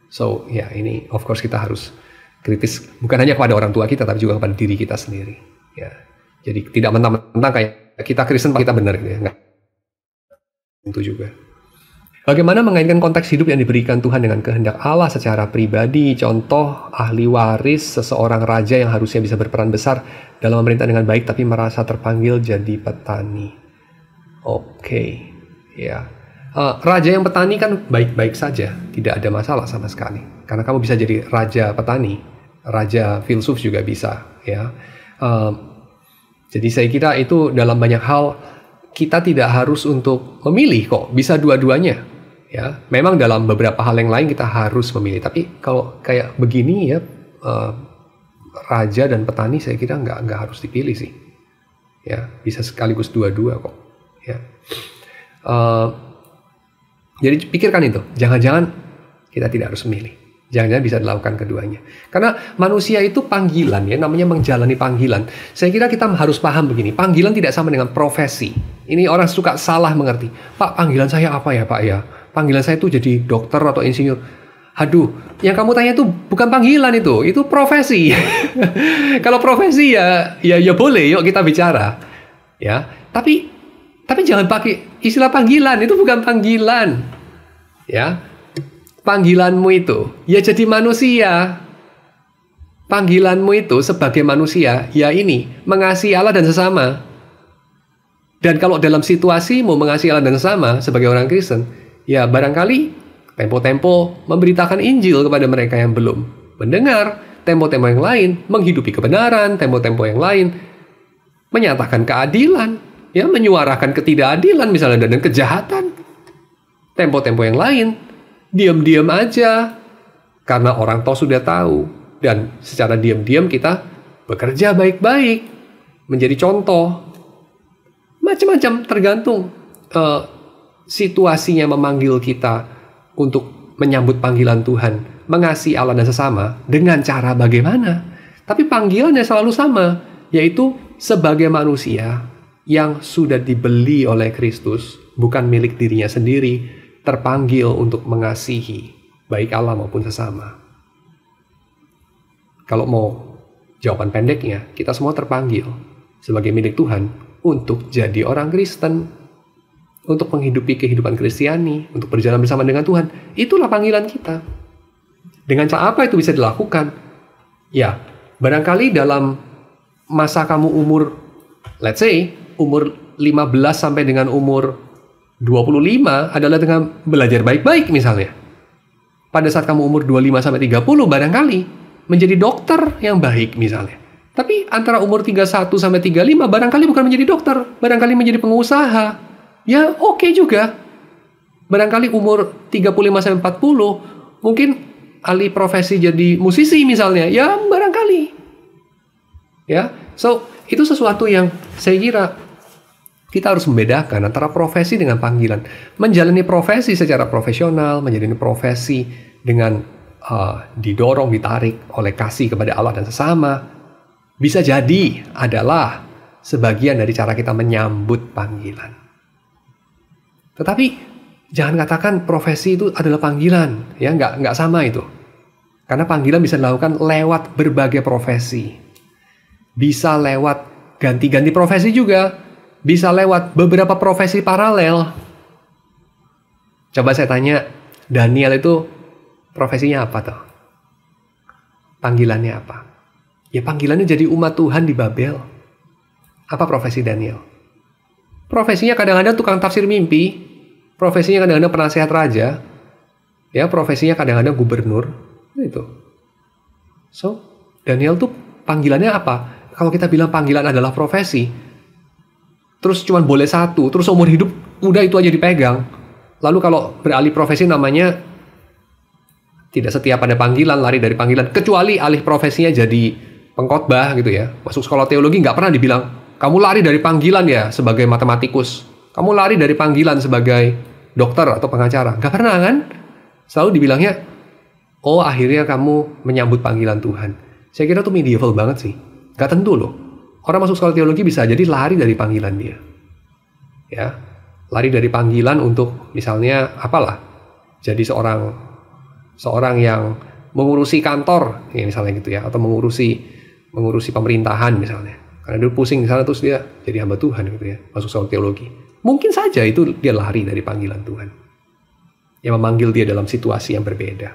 So, ya ini of course kita harus kritis bukan hanya kepada orang tua kita tapi juga kepada diri kita sendiri. Ya. Jadi tidak mentang-mentang kayak kita Kristen kita benar gitu ya. Enggak. Itu juga. Bagaimana mengaitkan konteks hidup yang diberikan Tuhan dengan kehendak Allah secara pribadi? Contoh, ahli waris seseorang raja yang harusnya bisa berperan besar dalam memerintah dengan baik tapi merasa terpanggil jadi petani. Oke, ya. Raja yang petani kan baik-baik saja, tidak ada masalah sama sekali. Karena kamu bisa jadi raja petani, raja filsuf juga bisa, ya. Jadi saya kira itu dalam banyak hal kita tidak harus untuk memilih kok, bisa dua-duanya. Ya, memang dalam beberapa hal yang lain kita harus memilih. Tapi kalau kayak begini ya, raja dan petani saya kira nggak harus dipilih sih. Ya, bisa sekaligus dua-dua kok. Ya. Jadi pikirkan itu. Jangan-jangan kita tidak harus memilih. Jangan-jangan bisa dilakukan keduanya. Karena manusia itu panggilan ya, namanya menjalani panggilan. Saya kira kita harus paham begini. Panggilan tidak sama dengan profesi. Ini orang suka salah mengerti. Pak, panggilan saya apa ya Pak ya? Panggilan saya itu jadi dokter atau insinyur. Aduh, yang kamu tanya itu bukan panggilan itu profesi. Kalau profesi ya boleh, yuk kita bicara. Ya, tapi jangan pakai istilah panggilan, itu bukan panggilan. Ya, panggilanmu itu ya jadi manusia. Panggilanmu itu sebagai manusia, ya ini mengasihi Allah dan sesama. Dan kalau dalam situasimu mengasihi Allah dan sesama sebagai orang Kristen, ya barangkali tempo-tempo memberitakan Injil kepada mereka yang belum mendengar, tempo-tempo yang lain menghidupi kebenaran, tempo-tempo yang lain menyatakan keadilan, ya menyuarakan ketidakadilan misalnya dan kejahatan. Tempo-tempo yang lain diam-diam aja karena orang toh sudah tahu, dan secara diam-diam kita bekerja baik-baik menjadi contoh. Macam-macam tergantung situasinya memanggil kita untuk menyambut panggilan Tuhan, mengasihi Allah dan sesama dengan cara bagaimana. Tapi panggilannya selalu sama, yaitu sebagai manusia yang sudah dibeli oleh Kristus, bukan milik dirinya sendiri, terpanggil untuk mengasihi baik Allah maupun sesama. Kalau mau jawaban pendeknya, kita semua terpanggil sebagai milik Tuhan untuk jadi orang Kristen, untuk menghidupi kehidupan Kristiani, untuk berjalan bersama dengan Tuhan. Itulah panggilan kita. Dengan cara apa itu bisa dilakukan? Ya, barangkali dalam masa kamu umur, let's say, umur 15 sampai dengan umur 25 adalah dengan belajar baik-baik misalnya. Pada saat kamu umur 25 sampai 30 barangkali menjadi dokter yang baik misalnya. Tapi antara umur 31 sampai 35 barangkali bukan menjadi dokter, barangkali menjadi pengusaha. Ya oke juga. Barangkali umur 35 sampai 40 mungkin alih profesi jadi musisi misalnya. Ya barangkali. Ya, so itu sesuatu yang saya kira kita harus membedakan antara profesi dengan panggilan. Menjalani profesi secara profesional, menjalani profesi dengan didorong, ditarik oleh kasih kepada Allah dan sesama, bisa jadi adalah sebagian dari cara kita menyambut panggilan. Tetapi jangan katakan profesi itu adalah panggilan, ya nggak sama itu. Karena panggilan bisa dilakukan lewat berbagai profesi, bisa lewat ganti-ganti profesi juga, bisa lewat beberapa profesi paralel. Coba saya tanya, Daniel itu profesinya apa toh? Panggilannya apa? Ya panggilannya jadi umat Tuhan di Babel. Apa profesi Daniel? Profesinya kadang-kadang tukang tafsir mimpi, profesinya kadang-kadang penasehat raja, ya profesinya kadang-kadang gubernur, itu. So, Daniel tuh panggilannya apa? Kalau kita bilang panggilan adalah profesi, terus cuma boleh satu, terus umur hidup udah itu aja dipegang. Lalu kalau beralih profesi namanya tidak setia pada panggilan, lari dari panggilan, kecuali alih profesinya jadi pengkhotbah gitu ya. Masuk sekolah teologi nggak pernah dibilang, kamu lari dari panggilan ya sebagai matematikus, kamu lari dari panggilan sebagai dokter atau pengacara. Nggak pernah kan? Selalu dibilangnya, oh akhirnya kamu menyambut panggilan Tuhan. Saya kira itu medieval banget sih. Nggak tentu loh. Orang masuk sekolah teologi bisa jadi lari dari panggilan dia. Ya, lari dari panggilan untuk misalnya apalah, jadi seorang yang mengurusi kantor, ya misalnya gitu ya, atau mengurusi pemerintahan misalnya. Karena dia pusing di sana terus dia jadi hamba Tuhan gitu ya, masuk sekolah teologi. Mungkin saja itu dia lari dari panggilan Tuhan. yang memanggil dia dalam situasi yang berbeda.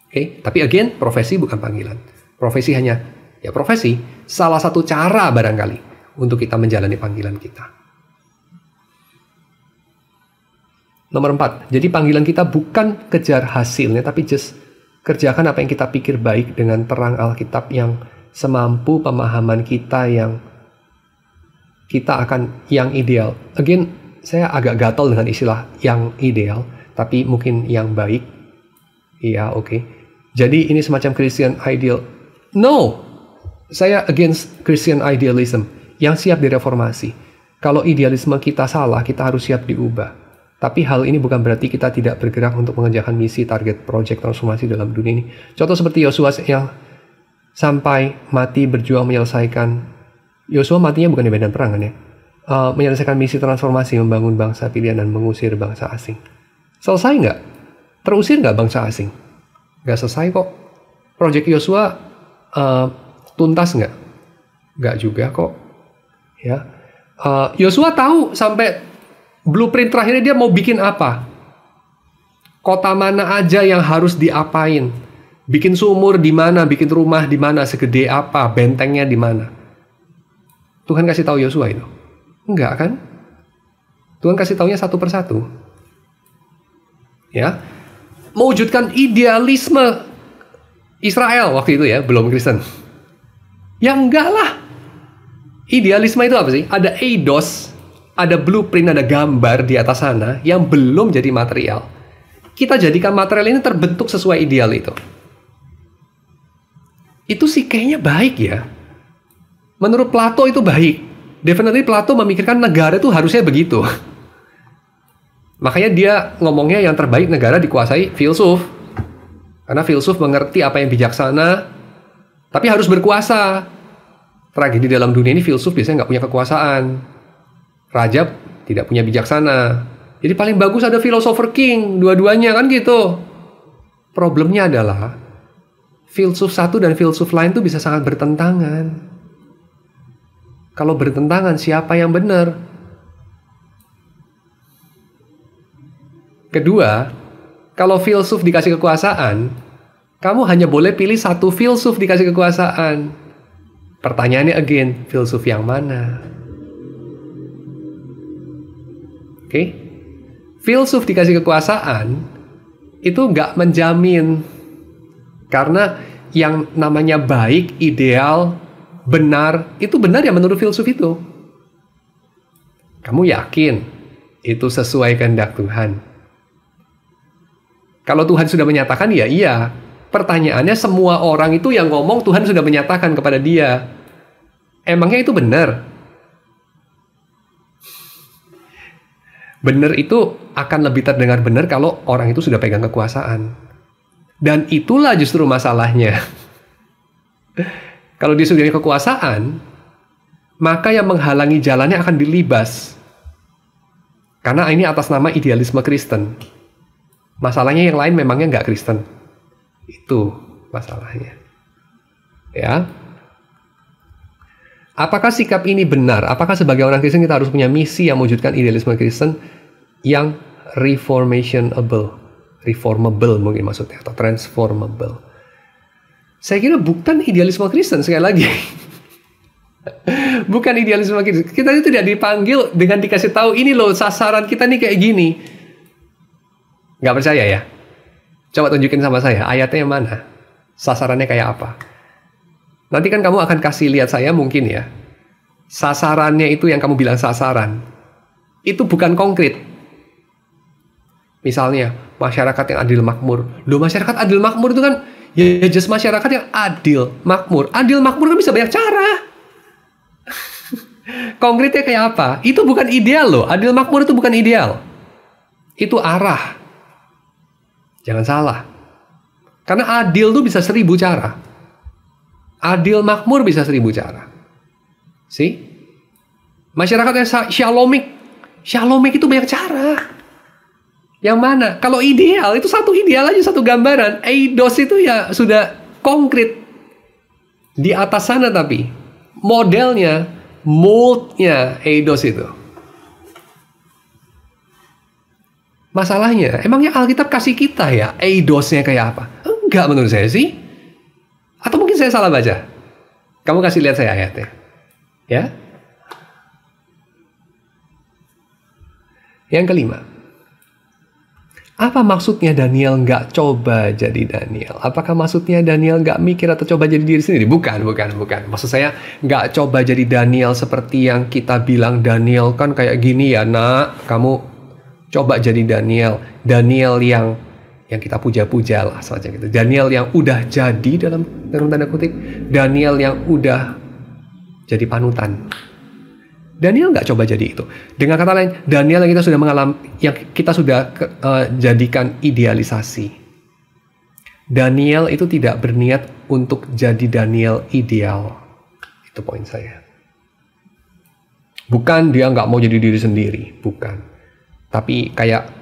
Oke, tapi again, profesi bukan panggilan. Profesi hanya, ya profesi, salah satu cara barangkali untuk kita menjalani panggilan kita. Nomor 4, jadi panggilan kita bukan kejar hasilnya, tapi just kerjakan apa yang kita pikir baik dengan terang Alkitab yang semampu pemahaman kita yang kita akan yang ideal. Again, saya agak gatal dengan istilah yang ideal, tapi mungkin yang baik. Iya, oke. Jadi ini semacam Christian ideal. No, saya against Christian idealism yang siap direformasi. Kalau idealisme kita salah, kita harus siap diubah. Tapi hal ini bukan berarti kita tidak bergerak untuk mengerjakan misi target project transformasi dalam dunia ini. Contoh seperti Yosua yang sampai mati berjuang menyelesaikan. Yosua matinya bukan di medan perang kan ya? Menyelesaikan misi transformasi, membangun bangsa pilihan dan mengusir bangsa asing. Selesai nggak? Terusir nggak bangsa asing? Nggak selesai kok. Project Yosua tuntas nggak? Nggak juga kok. Ya, Yosua tahu sampai blueprint terakhirnya dia mau bikin apa. Kota mana aja yang harus diapain. Bikin sumur di mana, bikin rumah di mana, segede apa, bentengnya di mana. Tuhan kasih tahu Yosua itu? Enggak kan? Tuhan kasih taunya satu persatu. Ya, mewujudkan idealisme Israel waktu itu ya, belum Kristen. Ya enggak lah. Idealisme itu apa sih? Ada eidos, ada blueprint, ada gambar di atas sana yang belum jadi material. Kita jadikan material ini terbentuk sesuai ideal itu. Itu sih kayaknya baik ya. Menurut Plato itu baik. Definitely Plato memikirkan negara itu harusnya begitu. Makanya dia ngomongnya yang terbaik negara dikuasai filsuf. Karena filsuf mengerti apa yang bijaksana, tapi harus berkuasa. Tragedi dalam dunia ini filsuf biasanya nggak punya kekuasaan. Raja tidak punya bijaksana. Jadi paling bagus ada philosopher king, dua-duanya kan gitu. Problemnya adalah filsuf satu dan filsuf lain tuh bisa sangat bertentangan. Kalau bertentangan, siapa yang benar? Kedua, kalau filsuf dikasih kekuasaan, kamu hanya boleh pilih satu filsuf dikasih kekuasaan. Pertanyaannya again, filsuf yang mana? Oke? Filsuf dikasih kekuasaan, itu nggak menjamin. Karena yang namanya baik, ideal, benar, itu benar ya menurut filsuf itu. Kamu yakin itu sesuai kehendak Tuhan? Kalau Tuhan sudah menyatakan, ya iya. Pertanyaannya semua orang itu yang ngomong Tuhan sudah menyatakan kepada dia. Emangnya itu benar? Benar itu akan lebih terdengar benar kalau orang itu sudah pegang kekuasaan. Dan itulah justru masalahnya. Kalau dia sudah punya kekuasaan, maka yang menghalangi jalannya akan dilibas. Karena ini atas nama idealisme Kristen. Masalahnya yang lain memangnya nggak Kristen. Itu masalahnya. Ya. Apakah sikap ini benar? Apakah sebagai orang Kristen kita harus punya misi yang mewujudkan idealisme Kristen yang reformable mungkin maksudnya, atau transformable? Saya kira bukan idealisme Kristen, sekali lagi. Bukan idealisme Kristen. Kita itu tidak dipanggil dengan dikasih tahu, ini loh sasaran kita nih kayak gini. Nggak percaya ya? Coba tunjukin sama saya, ayatnya yang mana? Sasarannya kayak apa? Nanti kan kamu akan kasih lihat saya mungkin ya. Sasarannya itu yang kamu bilang sasaran. Itu bukan konkret. Misalnya, masyarakat yang adil makmur. Loh, masyarakat adil makmur itu kan ya just masyarakat yang adil makmur. Adil makmur kan bisa banyak cara. Konkretnya kayak apa? Itu bukan ideal loh. Adil makmur itu bukan ideal. Itu arah. Jangan salah. Karena adil tuh bisa 1000 cara. Adil makmur bisa 1000 cara. See? Masyarakat yang shalomik itu banyak cara. Yang mana? Kalau ideal, itu satu ideal aja, satu gambaran. Eidos itu ya sudah konkret. Di atas sana tapi. Modelnya, moldnya eidos itu. Masalahnya, emangnya Alkitab kasih kita ya eidosnya kayak apa? Enggak menurut saya sih. Atau mungkin saya salah baca. Kamu kasih lihat saya ayatnya. Ya. Yang kelima. Apa maksudnya Daniel nggak coba jadi Daniel? Apakah maksudnya Daniel nggak mikir atau coba jadi diri sendiri? Bukan. Maksud saya nggak coba jadi Daniel seperti yang kita bilang Daniel kan kayak gini ya nak. Kamu coba jadi Daniel. Daniel yang kita puja-puja lah saja gitu. Daniel yang udah jadi dalam tanda kutip. Daniel yang udah jadi panutan. Daniel nggak coba jadi itu. Dengan kata lain, Daniel yang kita sudah mengalami, yang kita sudah jadikan idealisasi. Daniel itu tidak berniat untuk jadi Daniel ideal. Itu poin saya. Bukan dia nggak mau jadi diri sendiri, bukan. Tapi kayak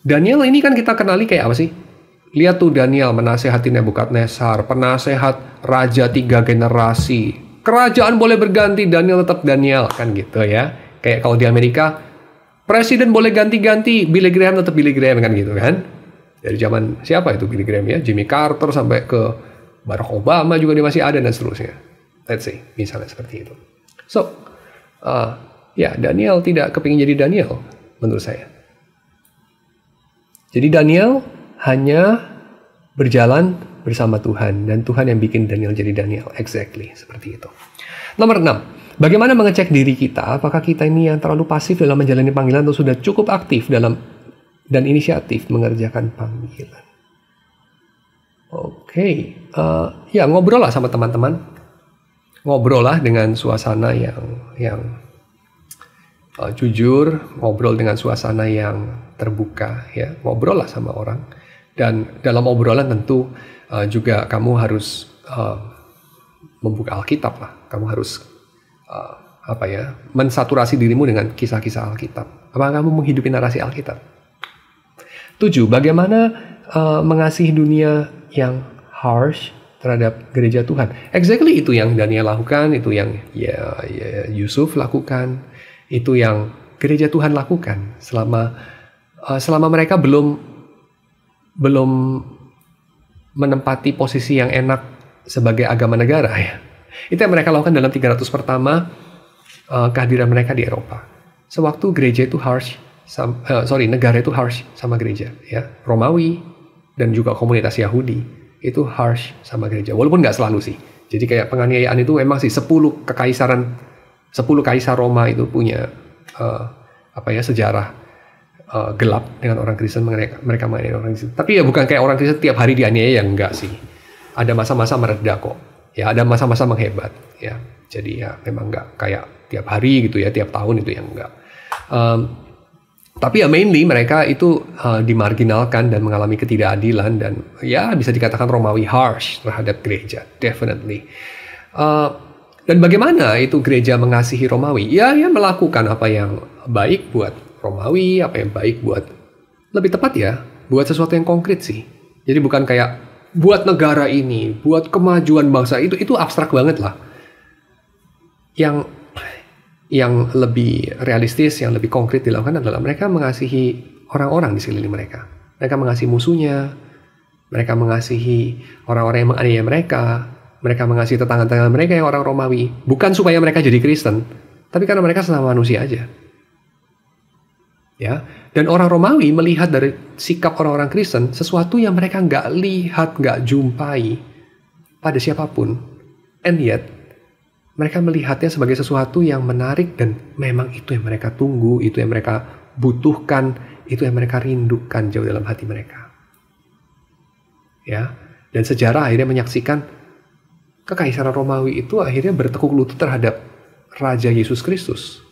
Daniel ini kan kita kenali kayak apa sih? Lihat tuh Daniel menasehati Nebukadnezar, penasehat raja 3 generasi. Kerajaan boleh berganti, Daniel tetap Daniel, kan gitu ya. Kayak kalau di Amerika, presiden boleh ganti-ganti, Billy Graham tetap Billy Graham, kan gitu kan. Dari zaman siapa itu Billy Graham ya? Jimmy Carter sampai ke Barack Obama juga dia masih ada dan seterusnya. Let's say, misalnya seperti itu. So, Daniel tidak kepingin jadi Daniel, menurut saya. Jadi Daniel hanya berjalan bersama Tuhan, dan Tuhan yang bikin Daniel jadi Daniel. Exactly, seperti itu. Nomor 6. Bagaimana mengecek diri kita? Apakah kita ini yang terlalu pasif dalam menjalani panggilan atau sudah cukup aktif dalam dan inisiatif mengerjakan panggilan? Oke. Ngobrol lah sama teman-teman. Ngobrol lah dengan suasana yang jujur, ngobrol dengan suasana yang terbuka, ya, ngobrol lah sama orang. Dan dalam obrolan tentu juga kamu harus membuka Alkitab lah. Kamu harus mensaturasi dirimu dengan kisah-kisah Alkitab. Apakah kamu menghidupi narasi Alkitab? 7. Bagaimana mengasihi dunia yang harsh terhadap gereja Tuhan? Exactly itu yang Daniel lakukan, itu yang Yusuf lakukan, itu yang gereja Tuhan lakukan selama mereka belum menempati posisi yang enak sebagai agama negara ya. Itu yang mereka lakukan dalam 300 pertama kehadiran mereka di Eropa. Sewaktu gereja itu negara itu harsh sama gereja ya. Romawi dan juga komunitas Yahudi itu harsh sama gereja. Walaupun nggak selalu sih. Jadi kayak penganiayaan itu memang sih 10 kaisar Roma itu punya sejarah gelap dengan orang Kristen, mereka menganiaya orang Kristen. Tapi ya bukan kayak orang Kristen tiap hari dianiaya, yang enggak sih. Ada masa-masa mereda kok. Ya, ada masa-masa menghebat ya. Jadi ya memang enggak kayak tiap hari gitu ya, tiap tahun itu yang enggak. Tapi ya mainly mereka itu dimarginalkan dan mengalami ketidakadilan, dan ya bisa dikatakan Romawi harsh terhadap gereja, definitely. Dan bagaimana itu gereja mengasihi Romawi? Ya melakukan apa yang baik buat Romawi, apa yang baik buat, lebih tepat ya, buat sesuatu yang konkret sih. Jadi bukan kayak buat negara ini, buat kemajuan bangsa, itu abstrak banget lah. Yang lebih realistis, yang lebih konkret dilakukan adalah mereka mengasihi orang-orang di sekeliling mereka. Mereka mengasihi musuhnya, mereka mengasihi orang-orang yang menganiaya mereka mengasihi tetangga-tetangga mereka yang orang Romawi. Bukan supaya mereka jadi Kristen, tapi karena mereka sesama manusia aja. Ya, dan orang Romawi melihat dari sikap orang-orang Kristen sesuatu yang mereka nggak lihat, nggak jumpai pada siapapun, and yet mereka melihatnya sebagai sesuatu yang menarik, dan memang itu yang mereka tunggu, itu yang mereka butuhkan, itu yang mereka rindukan jauh dalam hati mereka. Ya, dan sejarah akhirnya menyaksikan kekaisaran Romawi itu akhirnya bertekuk lutut terhadap Raja Yesus Kristus.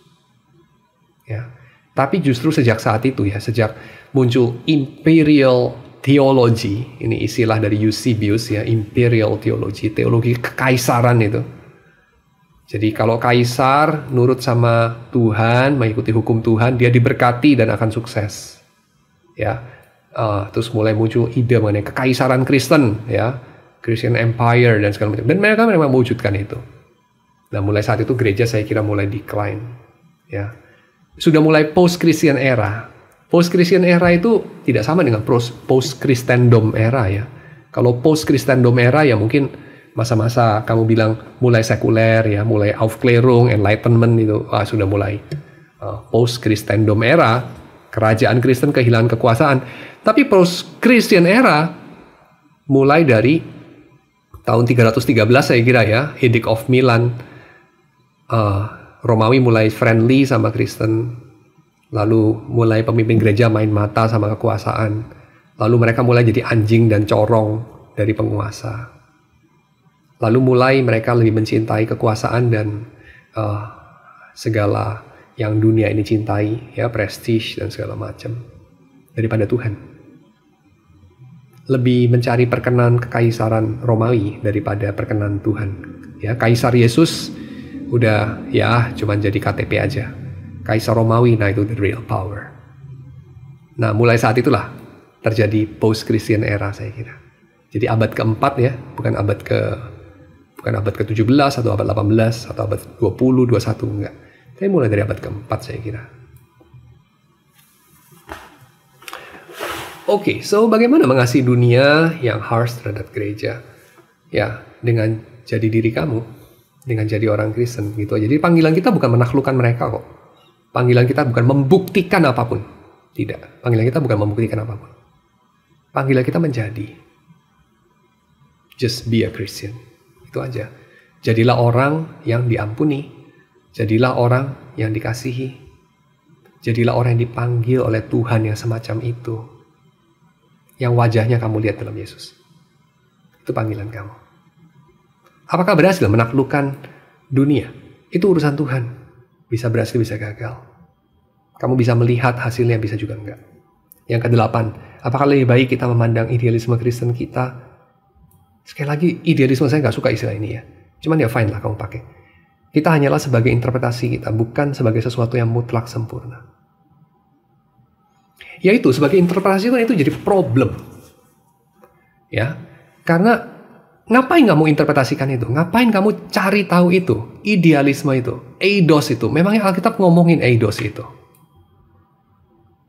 Ya. Tapi justru sejak saat itu ya, sejak muncul imperial theology, ini istilah dari Eusebius ya, imperial theology, teologi kekaisaran itu. Jadi kalau kaisar nurut sama Tuhan, mengikuti hukum Tuhan, dia diberkati dan akan sukses. Ya, terus mulai muncul ide mengenai kekaisaran Kristen, ya, Christian Empire dan segala macam. Dan mereka memang mewujudkan itu. Nah, mulai saat itu gereja saya kira mulai decline, ya. Sudah mulai post-Christian era. Post-Christian era itu tidak sama dengan post-Christendom era ya. Kalau post-Christendom era ya mungkin masa-masa kamu bilang mulai sekuler ya, mulai Aufklärung, Enlightenment itu sudah mulai. Post-Christendom era, kerajaan Kristen kehilangan kekuasaan. Tapi post-Christian era mulai dari tahun 313 saya kira ya, Edict of Milan, Romawi mulai friendly sama Kristen. Lalu mulai pemimpin gereja main mata sama kekuasaan. Lalu mereka mulai jadi anjing dan corong dari penguasa. Lalu mulai mereka lebih mencintai kekuasaan dan segala yang dunia ini cintai, ya, prestige dan segala macam, daripada Tuhan. Lebih mencari perkenan kekaisaran Romawi daripada perkenan Tuhan. Ya, Kaisar Yesus udah ya cuman jadi KTP aja. Kaisar Romawi, nah itu the real power. Nah, mulai saat itulah terjadi post-Christian era saya kira. Jadi abad keempat ya, bukan abad ke-17 atau abad 18 atau abad 20, 21 enggak. Tapi mulai dari abad keempat saya kira. Oke, so bagaimana mengasihi dunia yang harsh terhadap gereja? Ya, dengan jadi diri kamu, dengan jadi orang Kristen gitu aja. Jadi panggilan kita bukan menaklukkan mereka kok. Panggilan kita bukan membuktikan apapun. Tidak. Panggilan kita bukan membuktikan apapun. Panggilan kita menjadi. Just be a Christian. Itu aja. Jadilah orang yang diampuni. Jadilah orang yang dikasihi. Jadilah orang yang dipanggil oleh Tuhan yang semacam itu. Yang wajahnya kamu lihat dalam Yesus. Itu panggilan kamu. Apakah berhasil menaklukkan dunia? Itu urusan Tuhan. Bisa berhasil, bisa gagal. Kamu bisa melihat hasilnya, bisa juga enggak. Yang kedelapan, apakah lebih baik kita memandang idealisme Kristen kita? Sekali lagi, idealisme saya nggak suka istilah ini ya. Cuman ya fine lah kamu pakai. Kita hanyalah sebagai interpretasi kita, bukan sebagai sesuatu yang mutlak sempurna. Yaitu, sebagai interpretasi itu jadi problem. Ya, karena ngapain kamu interpretasikan itu? Ngapain kamu cari tahu itu? Idealisme itu, eidos itu. Memangnya Alkitab ngomongin eidos itu?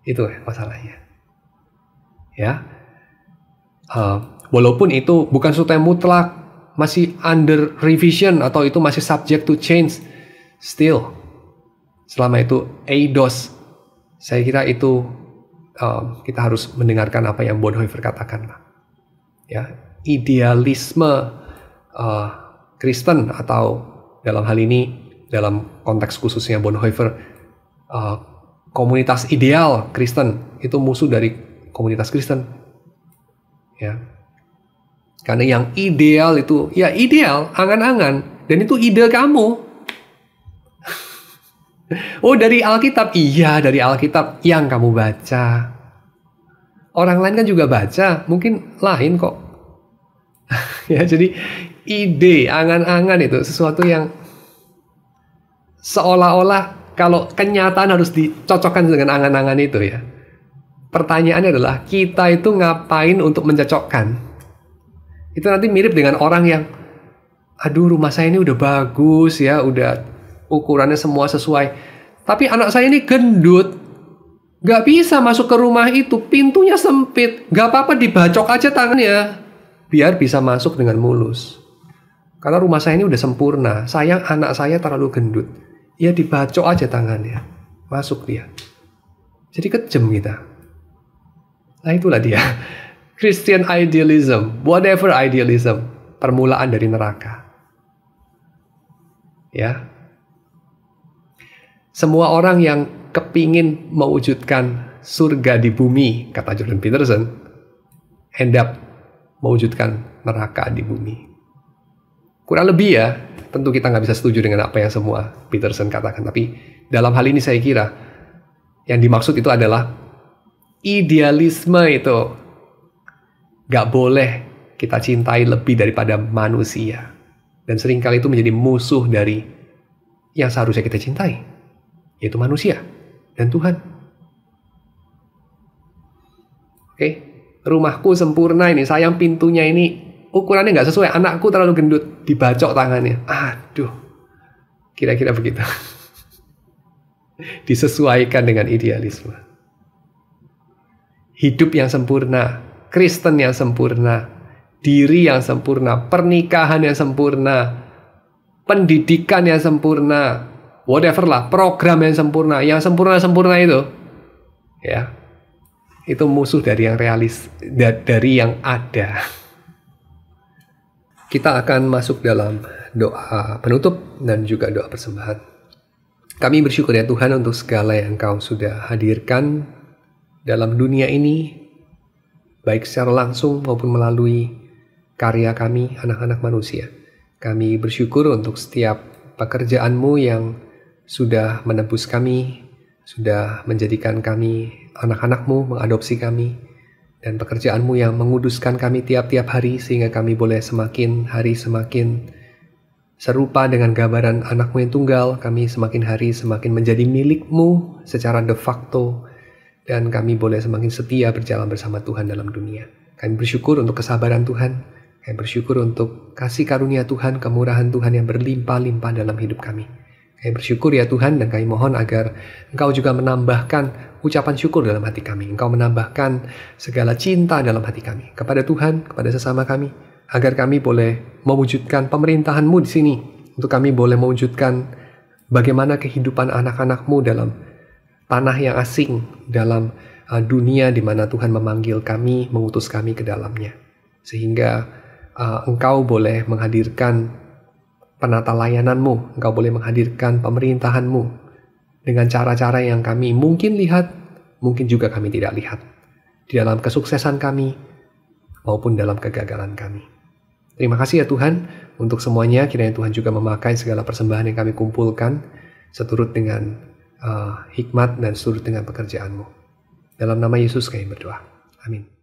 Itu masalahnya. Ya, walaupun itu bukan sesuatu yang mutlak, masih under revision atau itu masih subject to change, still, selama itu eidos, saya kira itu kita harus mendengarkan apa yang Bonhoeffer katakan. Ya, idealisme Kristen atau dalam hal ini dalam konteks khususnya Bonhoeffer, komunitas ideal Kristen itu musuh dari komunitas Kristen. Ya, karena yang ideal itu ya ideal, angan-angan, dan itu ide kamu. Oh, dari Alkitab? Iya, dari Alkitab yang kamu baca. Orang lain kan juga baca, mungkin lain kok. Ya, jadi ide, angan-angan itu sesuatu yang seolah-olah kalau kenyataan harus dicocokkan dengan angan-angan itu ya. Pertanyaannya adalah, kita itu ngapain untuk mencocokkan? Itu nanti mirip dengan orang yang, aduh rumah saya ini udah bagus ya, udah ukurannya semua sesuai. Tapi anak saya ini gendut, gak bisa masuk ke rumah itu, pintunya sempit. Gak apa-apa dibacok aja tangannya, biar bisa masuk dengan mulus. Karena rumah saya ini udah sempurna, sayang anak saya terlalu gendut. Ya dibacok aja tangannya, masuk dia. Jadi kejam kita. Nah itulah dia, Christian idealism, whatever idealism, permulaan dari neraka. Ya, semua orang yang kepingin mewujudkan surga di bumi, kata Jordan Peterson, end up mewujudkan neraka di bumi. Kurang lebih ya, tentu kita nggak bisa setuju dengan apa yang semua Peterson katakan. Tapi dalam hal ini saya kira, yang dimaksud itu adalah idealisme itu gak boleh kita cintai lebih daripada manusia. Dan seringkali itu menjadi musuh dari yang seharusnya kita cintai, yaitu manusia dan Tuhan. Oke, rumahku sempurna ini, sayang pintunya ini ukurannya gak sesuai, anakku terlalu gendut, dibacok tangannya. Aduh, kira-kira begitu. Disesuaikan dengan idealisme. hidup yang sempurna, Kristen yang sempurna, diri yang sempurna, pernikahan yang sempurna, pendidikan yang sempurna, whatever lah, program yang sempurna sempurna itu, ya, itu musuh dari yang realis, dari yang ada. Kita akan masuk dalam doa penutup dan juga doa persembahan. Kami bersyukur ya Tuhan untuk segala yang Engkau sudah hadirkan dalam dunia ini, baik secara langsung maupun melalui karya kami, anak-anak manusia. Kami bersyukur untuk setiap pekerjaan-Mu yang sudah menebus kami, sudah menjadikan kami anak-anak-Mu, mengadopsi kami, dan pekerjaan-Mu yang menguduskan kami tiap-tiap hari sehingga kami boleh semakin hari semakin serupa dengan gambaran anak-Mu yang tunggal. Kami semakin hari semakin menjadi milik-Mu secara de facto, dan kami boleh semakin setia berjalan bersama Tuhan dalam dunia. Kami bersyukur untuk kesabaran Tuhan. Kami bersyukur untuk kasih karunia Tuhan, kemurahan Tuhan yang berlimpah-limpah dalam hidup kami. Kami bersyukur ya Tuhan, dan kami mohon agar Engkau juga menambahkan ucapan syukur dalam hati kami. Engkau menambahkan segala cinta dalam hati kami kepada Tuhan, kepada sesama kami, agar kami boleh mewujudkan pemerintahan-Mu di sini, untuk kami boleh mewujudkan bagaimana kehidupan anak-anak-Mu dalam tanah yang asing, dalam dunia di mana Tuhan memanggil kami, mengutus kami ke dalamnya. Sehingga Engkau boleh menghadirkan penata layanan-Mu, Engkau boleh menghadirkan pemerintahan-Mu dengan cara-cara yang kami mungkin lihat, mungkin juga kami tidak lihat, di dalam kesuksesan kami maupun dalam kegagalan kami. Terima kasih ya Tuhan untuk semuanya. Kiranya Tuhan juga memakai segala persembahan yang kami kumpulkan seturut dengan hikmat dan seturut dengan pekerjaan-Mu. Dalam nama Yesus kami berdoa. Amin.